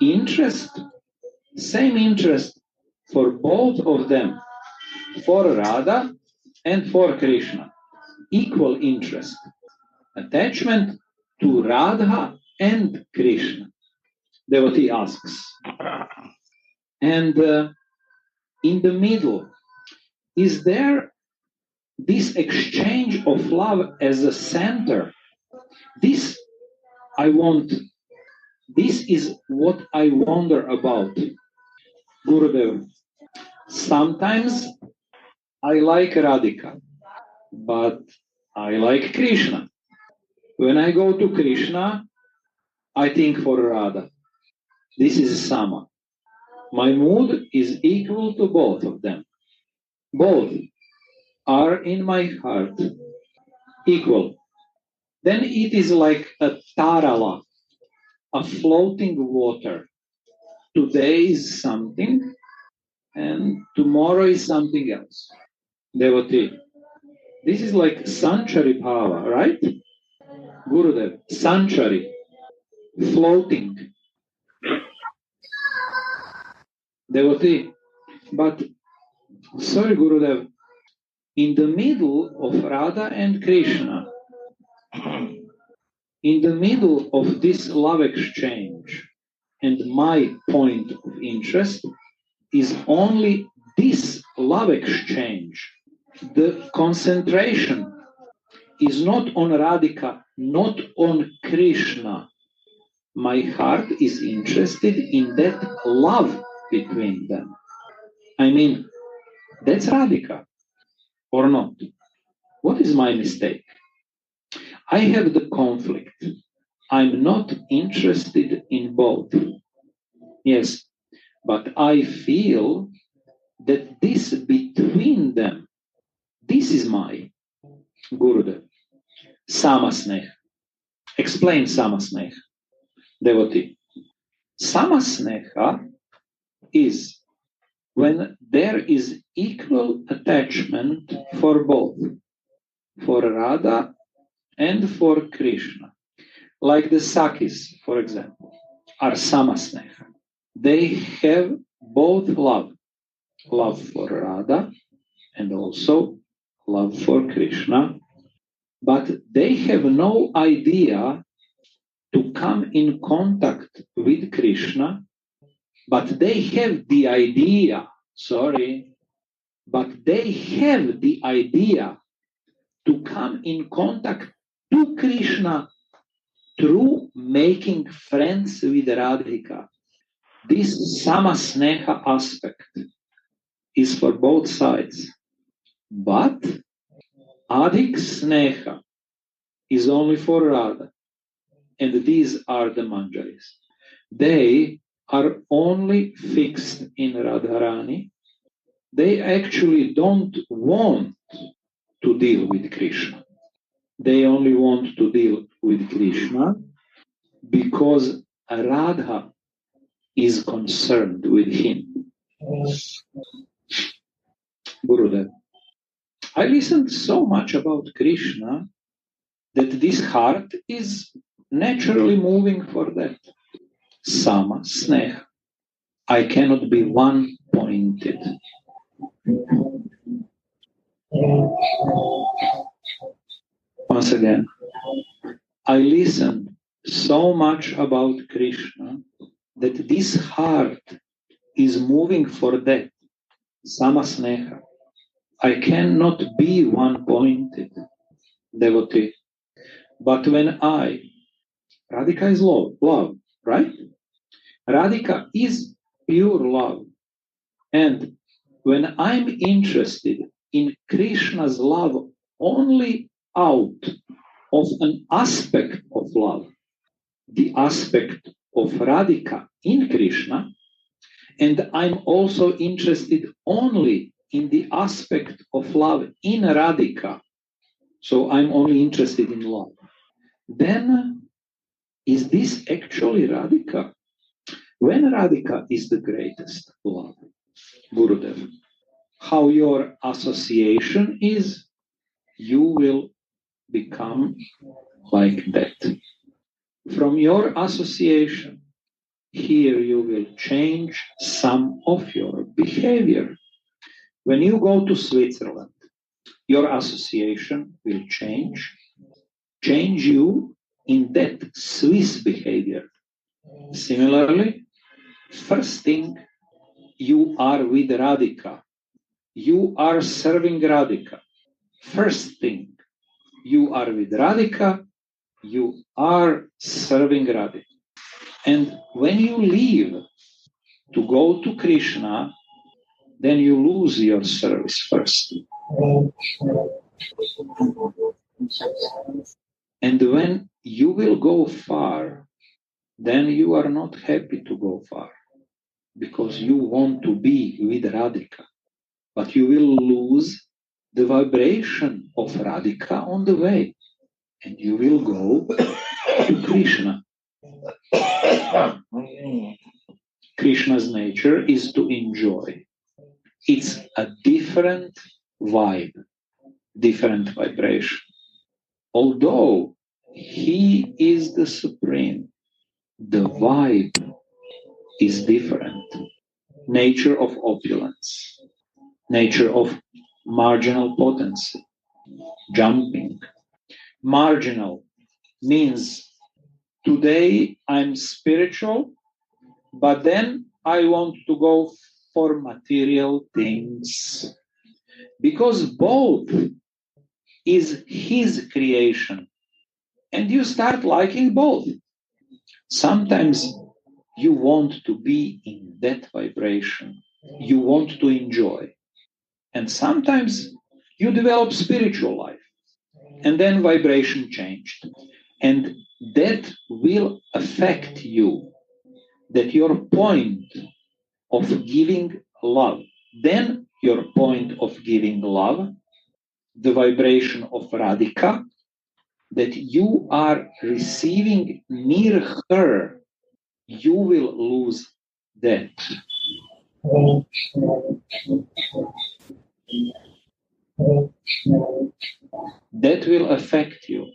Speaker 1: Interest, same interest for both of them, for Radha and for Krishna. Equal interest. Attachment to Radha and Krishna. Devotee asks. And in the middle, is there this exchange of love as a center? This is what I wonder about. Gurudev, sometimes I like Radhika, but I like Krishna. When I go to Krishna, I think for Radha. This is Sama. My mood is equal to both of them. Both are in my heart, equal. Then it is like a tarala, a floating water. Today is something, and tomorrow is something else. Devotee. This is like Sanchari Bhava, right? Gurudev, Sanchari, floating. Devotee. But, sorry Gurudev, in the middle of Radha and Krishna, in the middle of this love exchange, and my point of interest is only this love exchange. The concentration is not on Radhika, not on Krishna. My heart is interested in that love between them. I mean, that's Radhika, or not? What is my mistake? I have the conflict. I'm not interested in both. Yes, but I feel that this between them, this is my Gurudev. Samasneh. Explain Samasneh, devotee. Samasneha is when there is equal attachment for both, for Radha and for Krishna. Like the Sakis, for example, are Samasneha. They have both love for Radha and also love for Krishna, but they have no idea to come in contact with Krishna, but they have the idea, but they have the idea to come in contact to Krishna through making friends with Radhika. This Samasneha aspect is for both sides. But Adhik Sneha is only for Radha. And these are the Manjaris. They are only fixed in Radharani. They actually don't want to deal with Krishna. They only want to deal with Krishna because Radha is concerned with him. Gurudev, I listened so much about Krishna that this heart is naturally moving for that. Sama Sneha. I cannot be one-pointed. Once again, I listened so much about Krishna that this heart is moving for that. Sama Sneha. I cannot be one-pointed, devotee. But when Radhika is love, right? Radhika is pure love. And when I'm interested in Krishna's love only out of an aspect of love, the aspect of Radhika in Krishna, and I'm also interested only in the aspect of love in Radhika, So I'm only interested in love. Then, is this actually Radhika? When Radhika is the greatest love, Gurudev, how your association is, you will become like that. From your association, here you will change some of your behavior. When you go to Switzerland, your association will change you in that Swiss behavior. Similarly, first thing, you are with Radhika. You are serving Radhika. First thing, you are with Radhika. You are serving Radhika. And when you leave to go to Krishna, then you lose your service first. And when you will go far, then you are not happy to go far because you want to be with Radhika. But you will lose the vibration of Radhika on the way. And you will go to Krishna. Krishna's nature is to enjoy. It's a different vibe, different vibration. Although he is the supreme, the vibe is different. Nature of opulence, nature of marginal potency, jumping. Marginal means today I'm spiritual, but then I want to go for material things. Because both is his creation. And you start liking both. Sometimes you want to be in that vibration. You want to enjoy. And sometimes you develop spiritual life. And then vibration changed. And that will affect you. That your point of giving love, then your point of giving love, the vibration of Radhika, that you are receiving near her, you will lose that. That will affect you.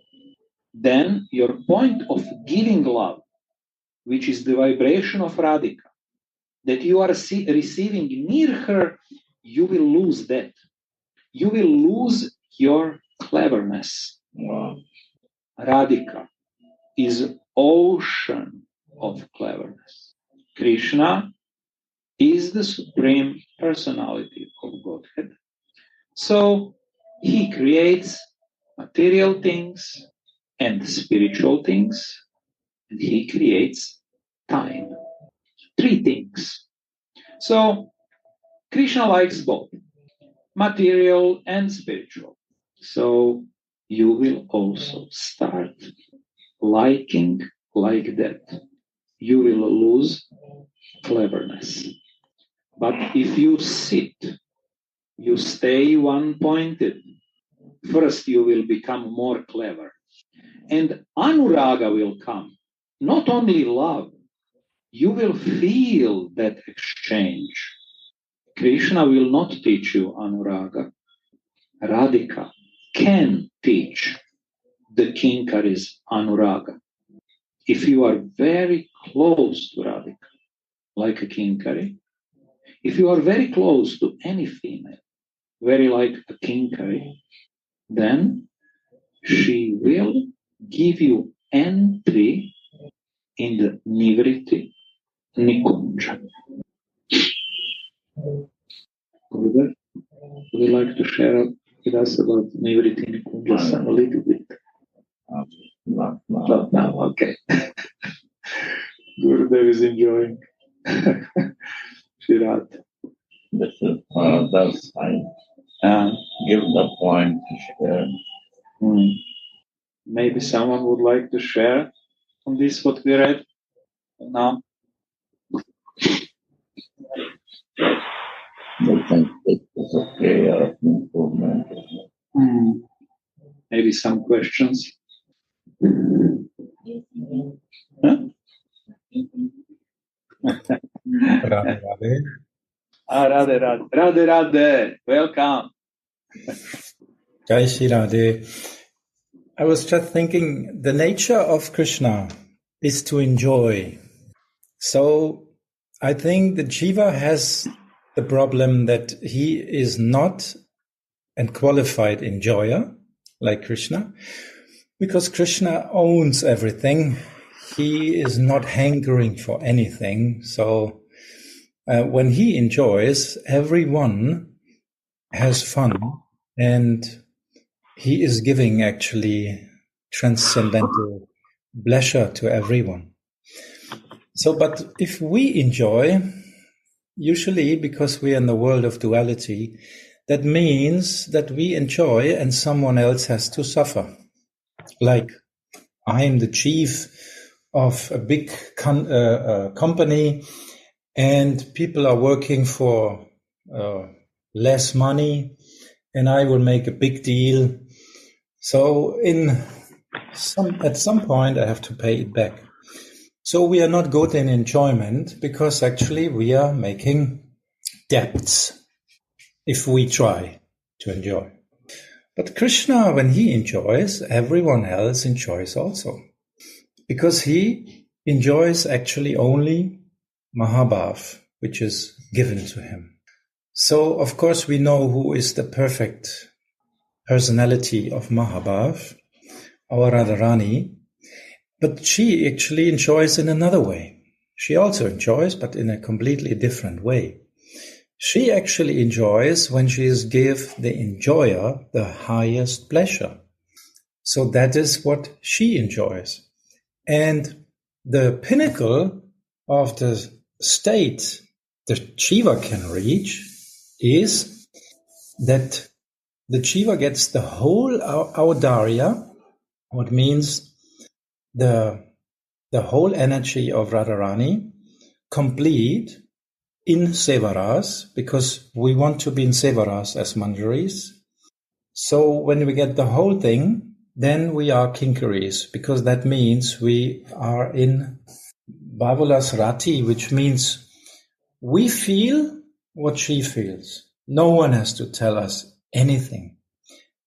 Speaker 1: Then your point of giving love, which is the vibration of Radhika, that you are receiving near her, you will lose that. You will lose your cleverness. Radhika is ocean of cleverness. Krishna is the supreme personality of Godhead. So he creates material things and spiritual things, and he creates time. Three things. So Krishna likes both, material and spiritual. So you will also start liking like that. You will lose cleverness. But if you sit, you stay one-pointed, first you will become more clever. And anuraga will come. Not only love, you will feel that exchange. Krishna will not teach you anuraga. Radhika can teach the Kinkaris anuraga. If you are very close to Radhika, like a Kinkari, if you are very close to any female, very like a Kinkari, then she will give you entry in the Nivriti Nikunja. Would you like to share with us about Nivriti Nikunja a little bit? Not now, okay. Gurudev is enjoying. Shirat.
Speaker 5: This is that's I give the point to share.
Speaker 1: Maybe someone would like to share on this what we read now.
Speaker 5: I think it is okay improvement.
Speaker 1: Maybe maybe some questions. Huh?
Speaker 4: Radhe Radhe.
Speaker 1: Radhe Radhe. Radhe Radhe. Welcome.
Speaker 4: Jai Shri Radhe. I was just thinking, the nature of Krishna is to enjoy. So I think the Jiva has the problem that he is not a qualified enjoyer like Krishna, because Krishna owns everything. He is not hankering for anything. So when he enjoys, everyone has fun, and he is giving actually transcendental pleasure to everyone. So, but if we enjoy, usually because we are in the world of duality, that means that we enjoy and someone else has to suffer. Like, I'm the chief of a big company, and people are working for less money, and I will make a big deal. So at some point I have to pay it back. So we are not good in enjoyment because actually we are making debts if we try to enjoy. But Krishna, when he enjoys, everyone else enjoys also. Because he enjoys actually only Mahabhav, which is given to him. So, of course, we know who is the perfect personality of Mahabhav, our Radharani, but she actually enjoys in another way. She also enjoys, but in a completely different way. She actually enjoys when she is give the enjoyer the highest pleasure. So that is what she enjoys. And the pinnacle of the state the Jiva can reach is that the Jiva gets the whole Audarya, what means the whole energy of Radharani, complete in Sevaras, because we want to be in Sevaras as Manjaris. So when we get the whole thing, then we are Kinkaris, because that means we are in Bhavulas Rati, which means we feel what she feels. No one has to tell us anything.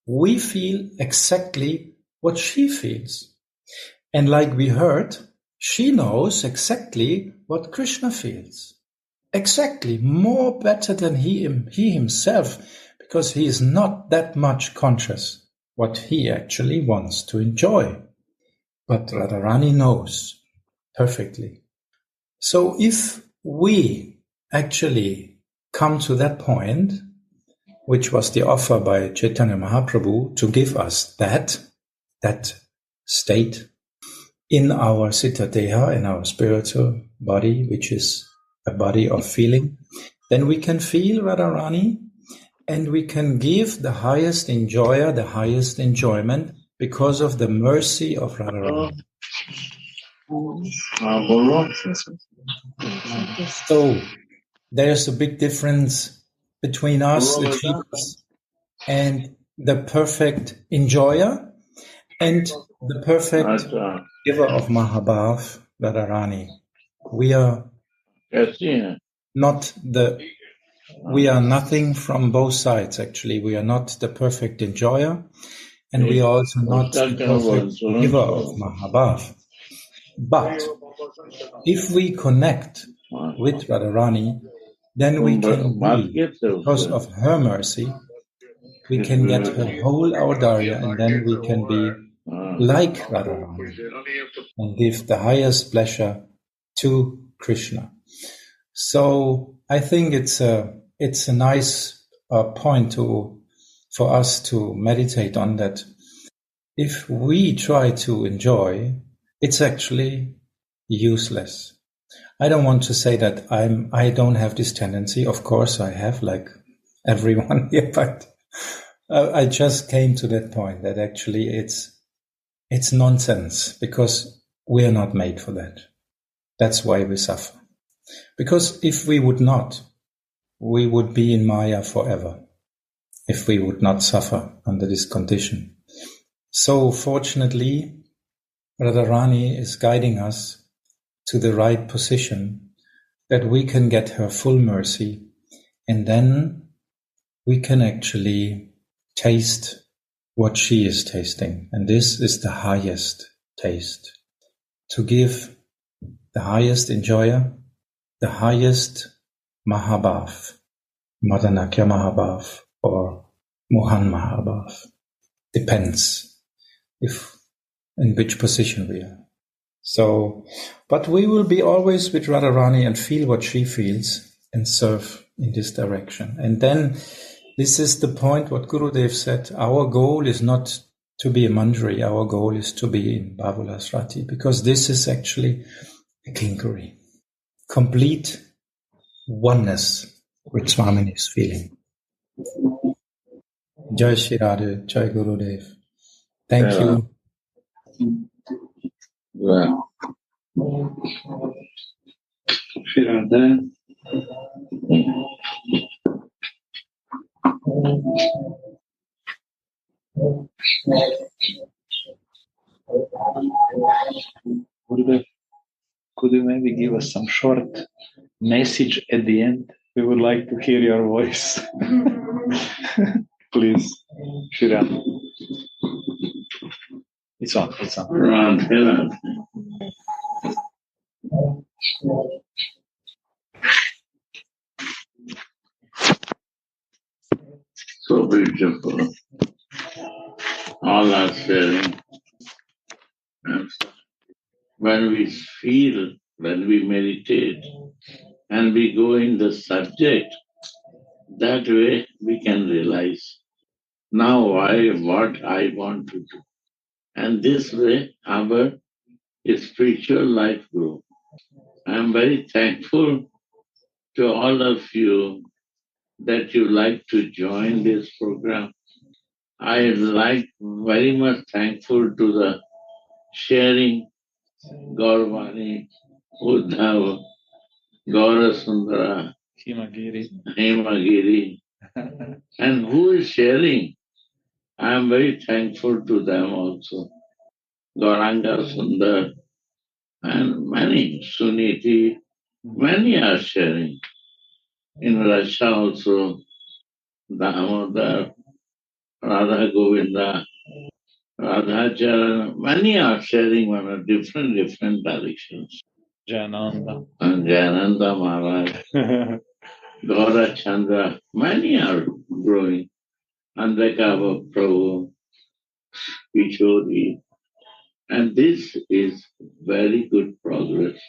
Speaker 4: We feel exactly what she feels. And like we heard, she knows exactly what Krishna feels. Exactly, more better than he himself, because he is not that much conscious what he actually wants to enjoy. But Radharani knows perfectly. So if we actually come to that point, which was the offer by Chaitanya Mahaprabhu to give us that state in our Siddha Deha, in our spiritual body, which is a body of feeling, then we can feel Radharani and we can give the highest enjoyer, the highest enjoyment because of the mercy of Radharani. So there's a big difference between us, the Jivas, and the perfect enjoyer and the perfect giver of Mahabhav, Radharani. We are nothing from both sides, actually. We are not the perfect enjoyer, and we are also not the perfect giver of Mahabhav. But if we connect with Radharani, then we can be, because of her mercy, we can get her whole Audarya, and then we can be like Radharani and give the highest pleasure to Krishna. So I think it's a nice point for us to meditate on, that if we try to enjoy, it's actually useless. I don't want to say that I don't have this tendency. Of course I have, like everyone here, but I just came to that point that actually it's nonsense, because we are not made for that. That's why we suffer. Because if we would not, we would be in Maya forever. If we would not suffer under this condition. So fortunately, Radharani is guiding us to the right position that we can get her full mercy, and then we can actually taste what she is tasting. And this is the highest taste. To give the highest enjoyer, the highest Mahabhav, Madanakya Mahabhav or Mohan Mahabhav. Depends if in which position we are. So, but we will be always with Radharani and feel what she feels and serve in this direction. And then this is the point what Gurudev said. Our goal is not to be a Manjari. Our goal is to be in Bhavula's Rati, because this is actually a Kinkari. Complete oneness with Swamini's feeling. Jai Shri Radha, Jai Gurudev. Thank you.
Speaker 5: Well,
Speaker 1: Shri Radha. Gurudev, could you maybe give us some short message at the end? We would like to hear your voice. Please, Shri Radha. It's on.
Speaker 5: Radha. So beautiful. All are sharing. And when we feel, when we meditate, and we go in the subject, that way we can realize now what I want to do. And this way our spiritual life grows. I am very thankful to all of you that you like to join this program. I like very much thankful to the sharing Gaurvani, Uddhav, Gaurasundara, Hemagiri, and who is sharing. I am very thankful to them also. Gauranga Sundar and many, Suniti, many are sharing. In Russia also, Damodar, Radha Govinda, Radha Charan, many are sharing on a different directions.
Speaker 1: Jananda.
Speaker 5: And Jananda Maharaj, Gaura Chandra, many are growing. Andrakava Prabhu, Kishori. And this is very good progress.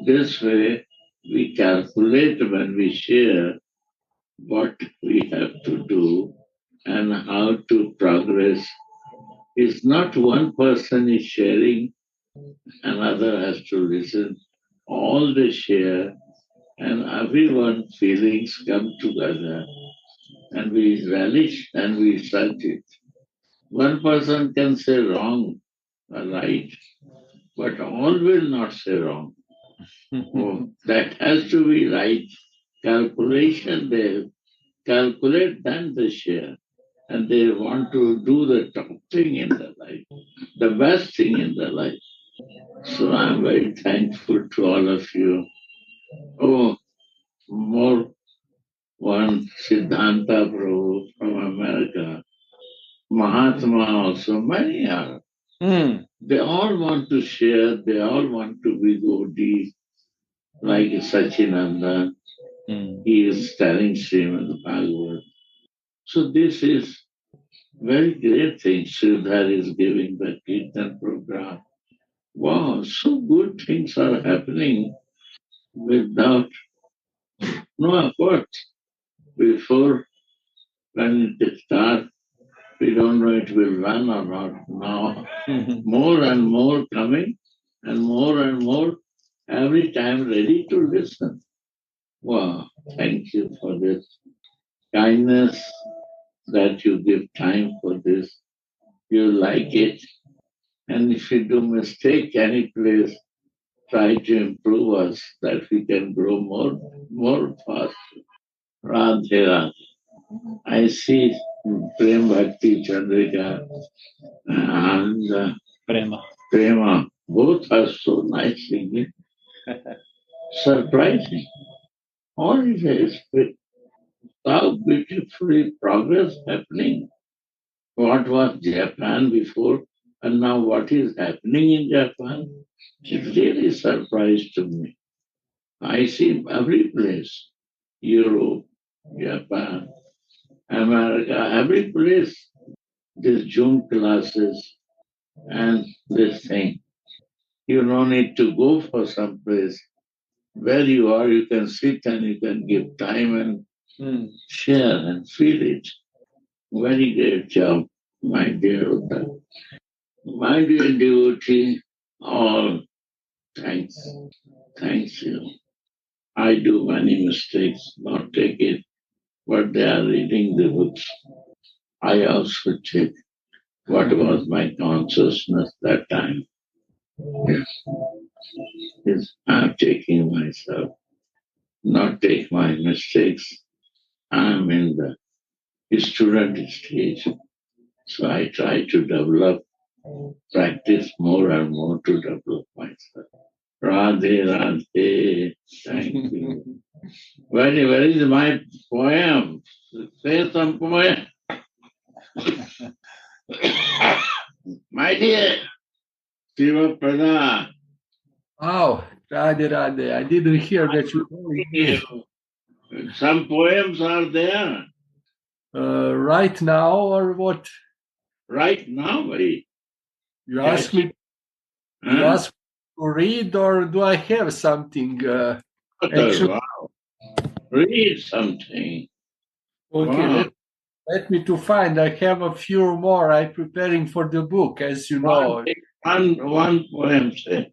Speaker 5: This way we calculate when we share what we have to do and how to progress. It's not one person is sharing, another has to listen. All they share and everyone's feelings come together and we relish and we search it. One person can say wrong or right, but all will not say wrong. Oh, that has to be right. Calculation, they calculate, then they share. And they want to do the top thing in their life, the best thing in their life. So I'm very thankful to all of you. Oh, more one Siddhanta Prabhu from America, Mahatma also, many are. They all want to share, they all want to be devotees, like Sachinanda. He is telling Srimad Bhagavad. So this is very great thing. Sridhar is giving the Kirtan program. Wow, so good things are happening without no effort. Before, when it starts, we don't know it will run or not. Now, more and more coming and more every time ready to listen. Wow, thank you for this kindness that you give time for this. You like it. And if you do mistake any place, try to improve us that we can grow more fast. Radhe Radhe. I see Prem Bhakti Chandrika and Prema. Both are so nice singing. Surprising. All is how beautifully progress happening. What was Japan before and now what is happening in Japan? It really surprised to me. I see every place, Europe, Japan, America, every place, these Zoom classes and this thing. You don't need to go for some place. Where you are, you can sit and you can give time and share and feel it. Very great job, my dear Uta. My dear devotee, all thanks. Thanks you. I do many mistakes, not take it, but they are reading the books. I also check what was my consciousness that time. Yes, I'm taking myself, not take my mistakes. I'm in the student stage. So I try to develop, practice more and more to develop myself. Radhe, Radhe, thank you. Where is my poem? Say some poem. My dear Shiva Prada.
Speaker 8: Oh, Radhe Radhe. I didn't hear that you calling me.
Speaker 5: Some poems are there.
Speaker 8: Right now or what?
Speaker 5: Right now, buddy.
Speaker 8: You ask me.
Speaker 5: Huh?
Speaker 8: You ask to read, or do I have something? Actually,
Speaker 5: Wow. Read something.
Speaker 8: okay,
Speaker 5: Wow.
Speaker 8: let me to find. I have a few more. I'm preparing for the book, as you know.
Speaker 5: One poem, say.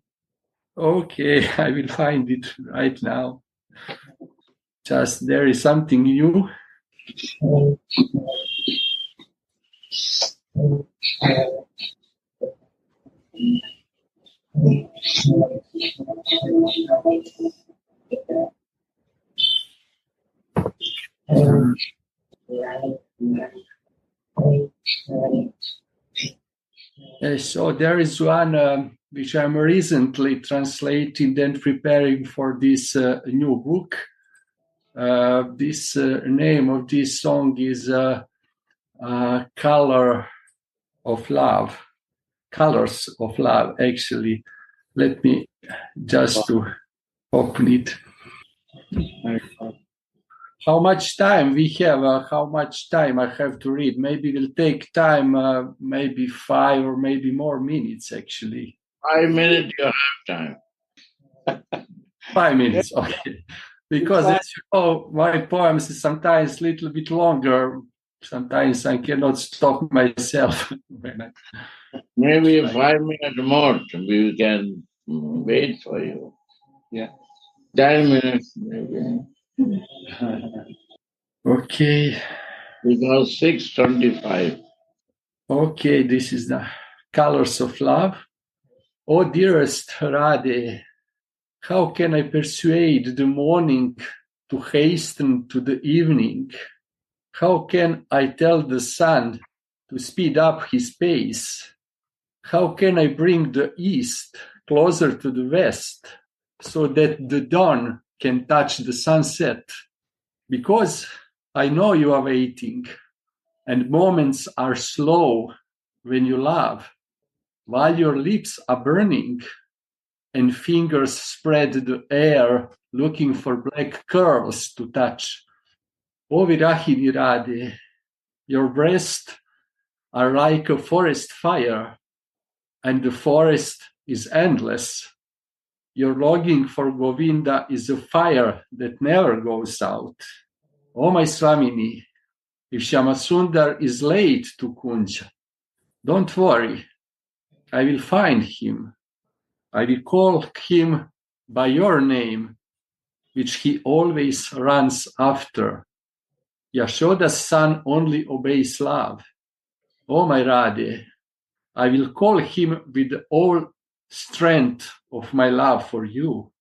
Speaker 8: Okay, I will find it right now. Just there is something new. So there is one which I'm recently translating and preparing for this new book. This name of this song is Color of Love. Colors of Love, actually. Let me just to open it. How much time we have? How much time I have to read? Maybe it will take time, maybe 5 or maybe more minutes, actually.
Speaker 5: 5 minutes you have time.
Speaker 8: 5 minutes, okay. Because as you know, my poems is sometimes a little bit longer. Sometimes I cannot stop myself.
Speaker 5: Maybe 5 minutes more. We can wait for you.
Speaker 1: Yeah.
Speaker 5: 10 minutes maybe.
Speaker 8: Okay.
Speaker 5: Because 6:25.
Speaker 8: Okay, this is the Colors of Love. Oh, dearest Radhe, how can I persuade the morning to hasten to the evening? How can I tell the sun to speed up his pace? How can I bring the east closer to the west so that the dawn can touch the sunset? Because I know you are waiting, and moments are slow when you love, while your lips are burning and fingers spread the air looking for black curls to touch. O Virahini Radhe, your breasts are like a forest fire, and the forest is endless. Your longing for Govinda is a fire that never goes out. O my Swamini, if Shyamasundar is late to Kunja, don't worry, I will find him. I will call him by your name, which he always runs after. Yashoda's son only obeys love. O my Radhe, I will call him with all strength of my love for you.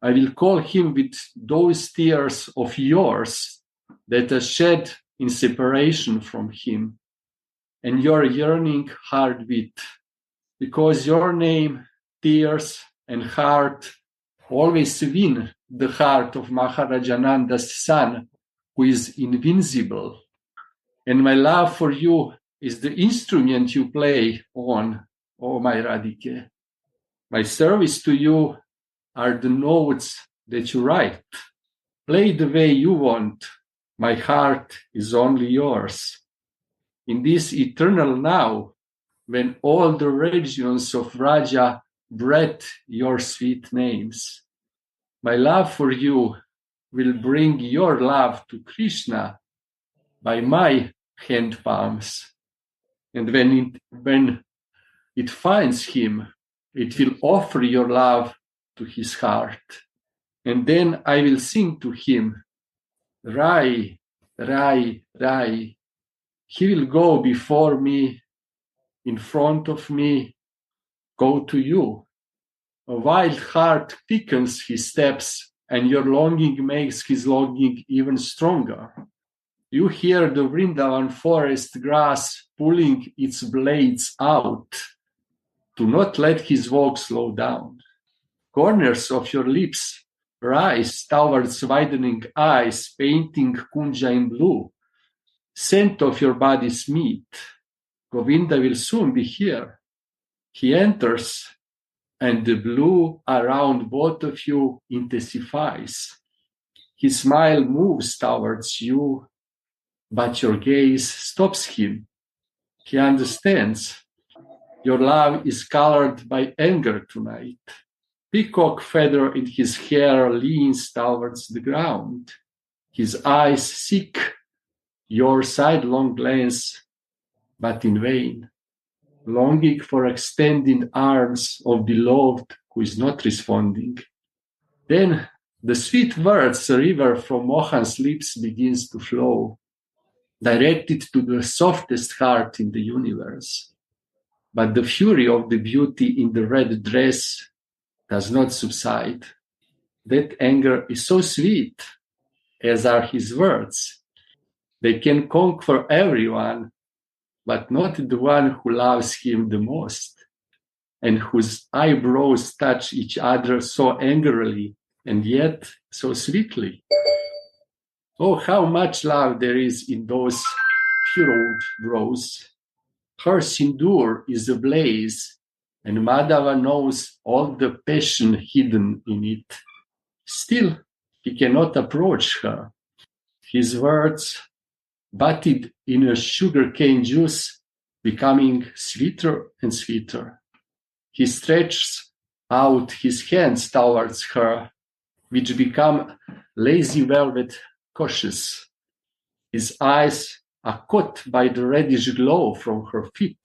Speaker 8: I will call him with those tears of yours that are shed in separation from him, and your yearning heartbeat, because your name, tears, and heart always win the heart of Maharajananda's son, who is invincible. And my love for you is the instrument you play on, oh my Radhike. My service to you are the notes that you write. Play the way you want. My heart is only yours. In this eternal now, when all the regions of Raja breathe your sweet names, my love for you will bring your love to Krishna by my hand palms. And when it finds him, it will offer your love to his heart. And then I will sing to him, Rai, Rai, Rai. He will go before me, in front of me, go to you. A wild heart quickens his steps, and your longing makes his longing even stronger. You hear the Vrindavan forest grass pulling its blades out. Do not let his walk slow down. Corners of your lips rise towards widening eyes, painting Kunja in blue. Scent of your body's meat. Govinda will soon be here. He enters, and the blue around both of you intensifies. His smile moves towards you, but your gaze stops him. He understands. Your love is colored by anger tonight. Peacock feather in his hair leans towards the ground. His eyes seek your sidelong glance, but in vain, longing for extended arms of beloved who is not responding. Then the sweet words, a river from Mohan's lips, begins to flow, directed to the softest heart in the universe. But the fury of the beauty in the red dress does not subside. That anger is so sweet, as are his words. They can conquer everyone, but not the one who loves him the most, and whose eyebrows touch each other so angrily and yet so sweetly. Oh, how much love there is in those furrowed brows. Her sindoor is ablaze, and Madhava knows all the passion hidden in it. Still, he cannot approach her. His words, bathed in a sugarcane juice, becoming sweeter and sweeter. He stretches out his hands towards her, which become lazy velvet cautious. His eyes are caught by the reddish glow from her feet,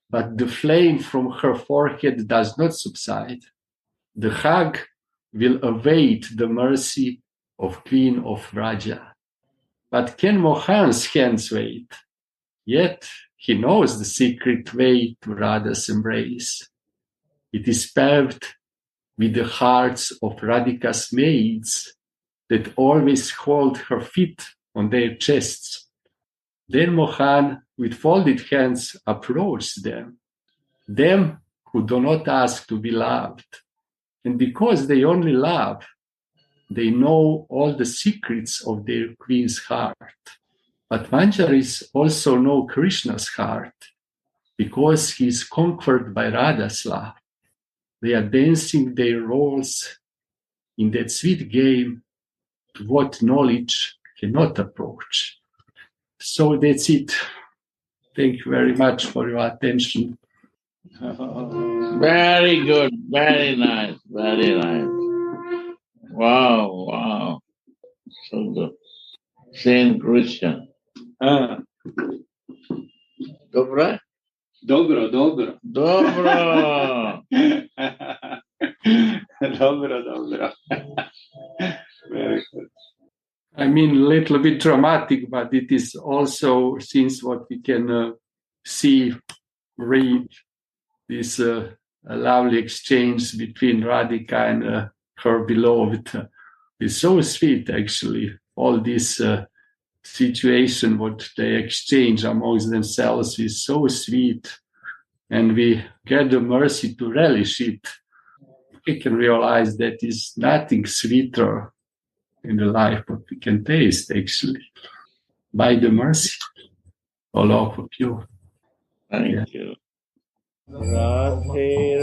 Speaker 8: but the flame from her forehead does not subside. The hug will await the mercy of Queen of Raja. But can Mohan's hands wait? Yet he knows the secret way to Radha's embrace. It is paved with the hearts of Radhika's maids that always hold her feet on their chests. Then Mohan, with folded hands, approaches them who do not ask to be loved. And because they only love, they know all the secrets of their queen's heart. But Manjaris also know Krishna's heart, because he is conquered by Radha's love. They are dancing their roles in that sweet game to what knowledge cannot approach. So that's it. Thank you very much for your attention.
Speaker 5: Very good. Very nice. Very nice. Wow, wow. So good. Saint Christian. Dobra?
Speaker 1: Dobro.
Speaker 5: Dobro.
Speaker 1: Dobro. Very good.
Speaker 8: I mean, a little bit dramatic, but it is also, since what we can read this lovely exchange between Radhika and her beloved. It's so sweet, actually. All these situation, what they exchange amongst themselves is so sweet, and we get the mercy to relish it, we can realize that is nothing sweeter in the life what we can taste, actually, by the mercy of all of you.
Speaker 5: Thank you.
Speaker 9: Radhe